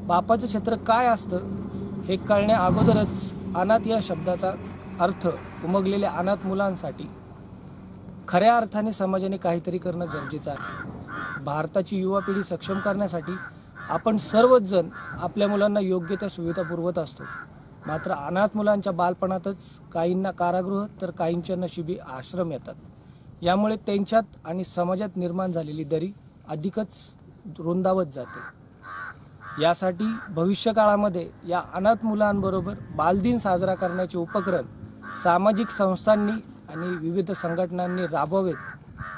बापाचं छत्र काय असतं हे कळण्या अगोदरच अनाथ या शब्दाचा अर्थ उमगलेल्या अनाथ मुलांसाठी खऱ्या अर्थाने समाजाने काहीतरी करणं गरजेचं आहे. भारताची युवा पिढी सक्षम करण्यासाठी आपण सर्वच जण आपल्या मुलांना योग्य त्या सुविधा पुरवत असतो. मात्र अनाथ मुलांच्या बालपणातच काहींना कारागृह तर काहींच्या नशिबी आश्रम येतात. यामुळे त्यांच्यात आणि समाजात निर्माण झालेली दरी अधिकच रुंदावत जाते. यासाठी भविष्यकाळामध्ये या अनाथ मुलांबरोबर बालदिन साजरा करण्याचे उपक्रम सामाजिक संस्थांनी आणि विविध संघटनांनी राबवावेत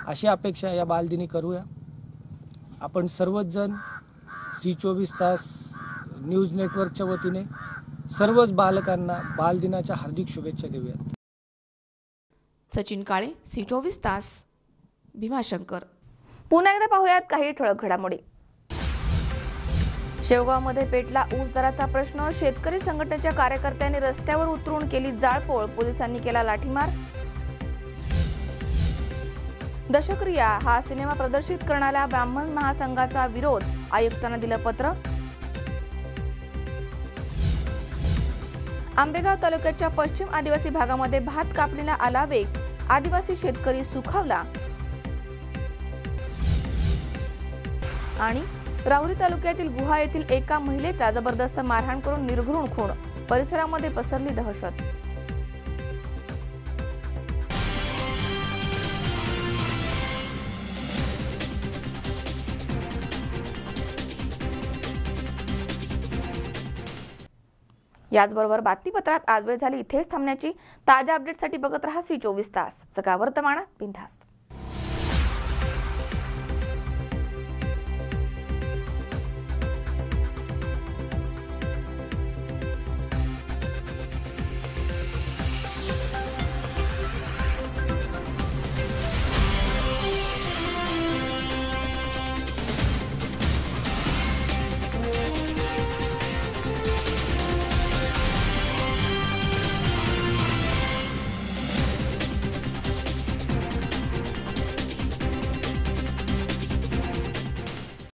अशी अपेक्षा या बालदिनी करूया. आपण सर्वच जण C24 तास न्यूज नेटवर्कच्या वतीने सर्वच बालकांना बालदिनाच्या हार्दिक शुभेच्छा देऊयात. सचिन काळे, C24 तास, भीमाशंकर. पुन्हा एकदा पाहूयात काही ठळक घडामोडी. शेवगावमध्ये पेटला ऊस दराचा प्रश्न. शेतकरी संघटनेच्या कार्यकर्त्यांनी रस्त्यावर उतरून केली जाळपोळ. पोलिसांनी केला लाठीमार. दशक्रिया हा सिनेमा प्रदर्शित करणाऱ्या ब्राह्मण महासंघाचा विरोध. आयुक्तांना दिलं पत्र. आंबेगाव तालुक्याच्या पश्चिम आदिवासी भागामध्ये भात कापणीला आला वेग. आदिवासी शेतकरी सुखावला. आणि राहुरी तालुक्यातील गुहा येथील एका महिलेचा जबरदस्त मारहाण करून निर्घृण खून. परिसरामध्ये पसरली दहशत. याचबरोबर बातमीपत्रात आज वेळ झाली इथेच थांबण्याची. ताज्या अपडेटसाठी बघत रहा C24 तास. जगा वर्तमानात बिनधास्त.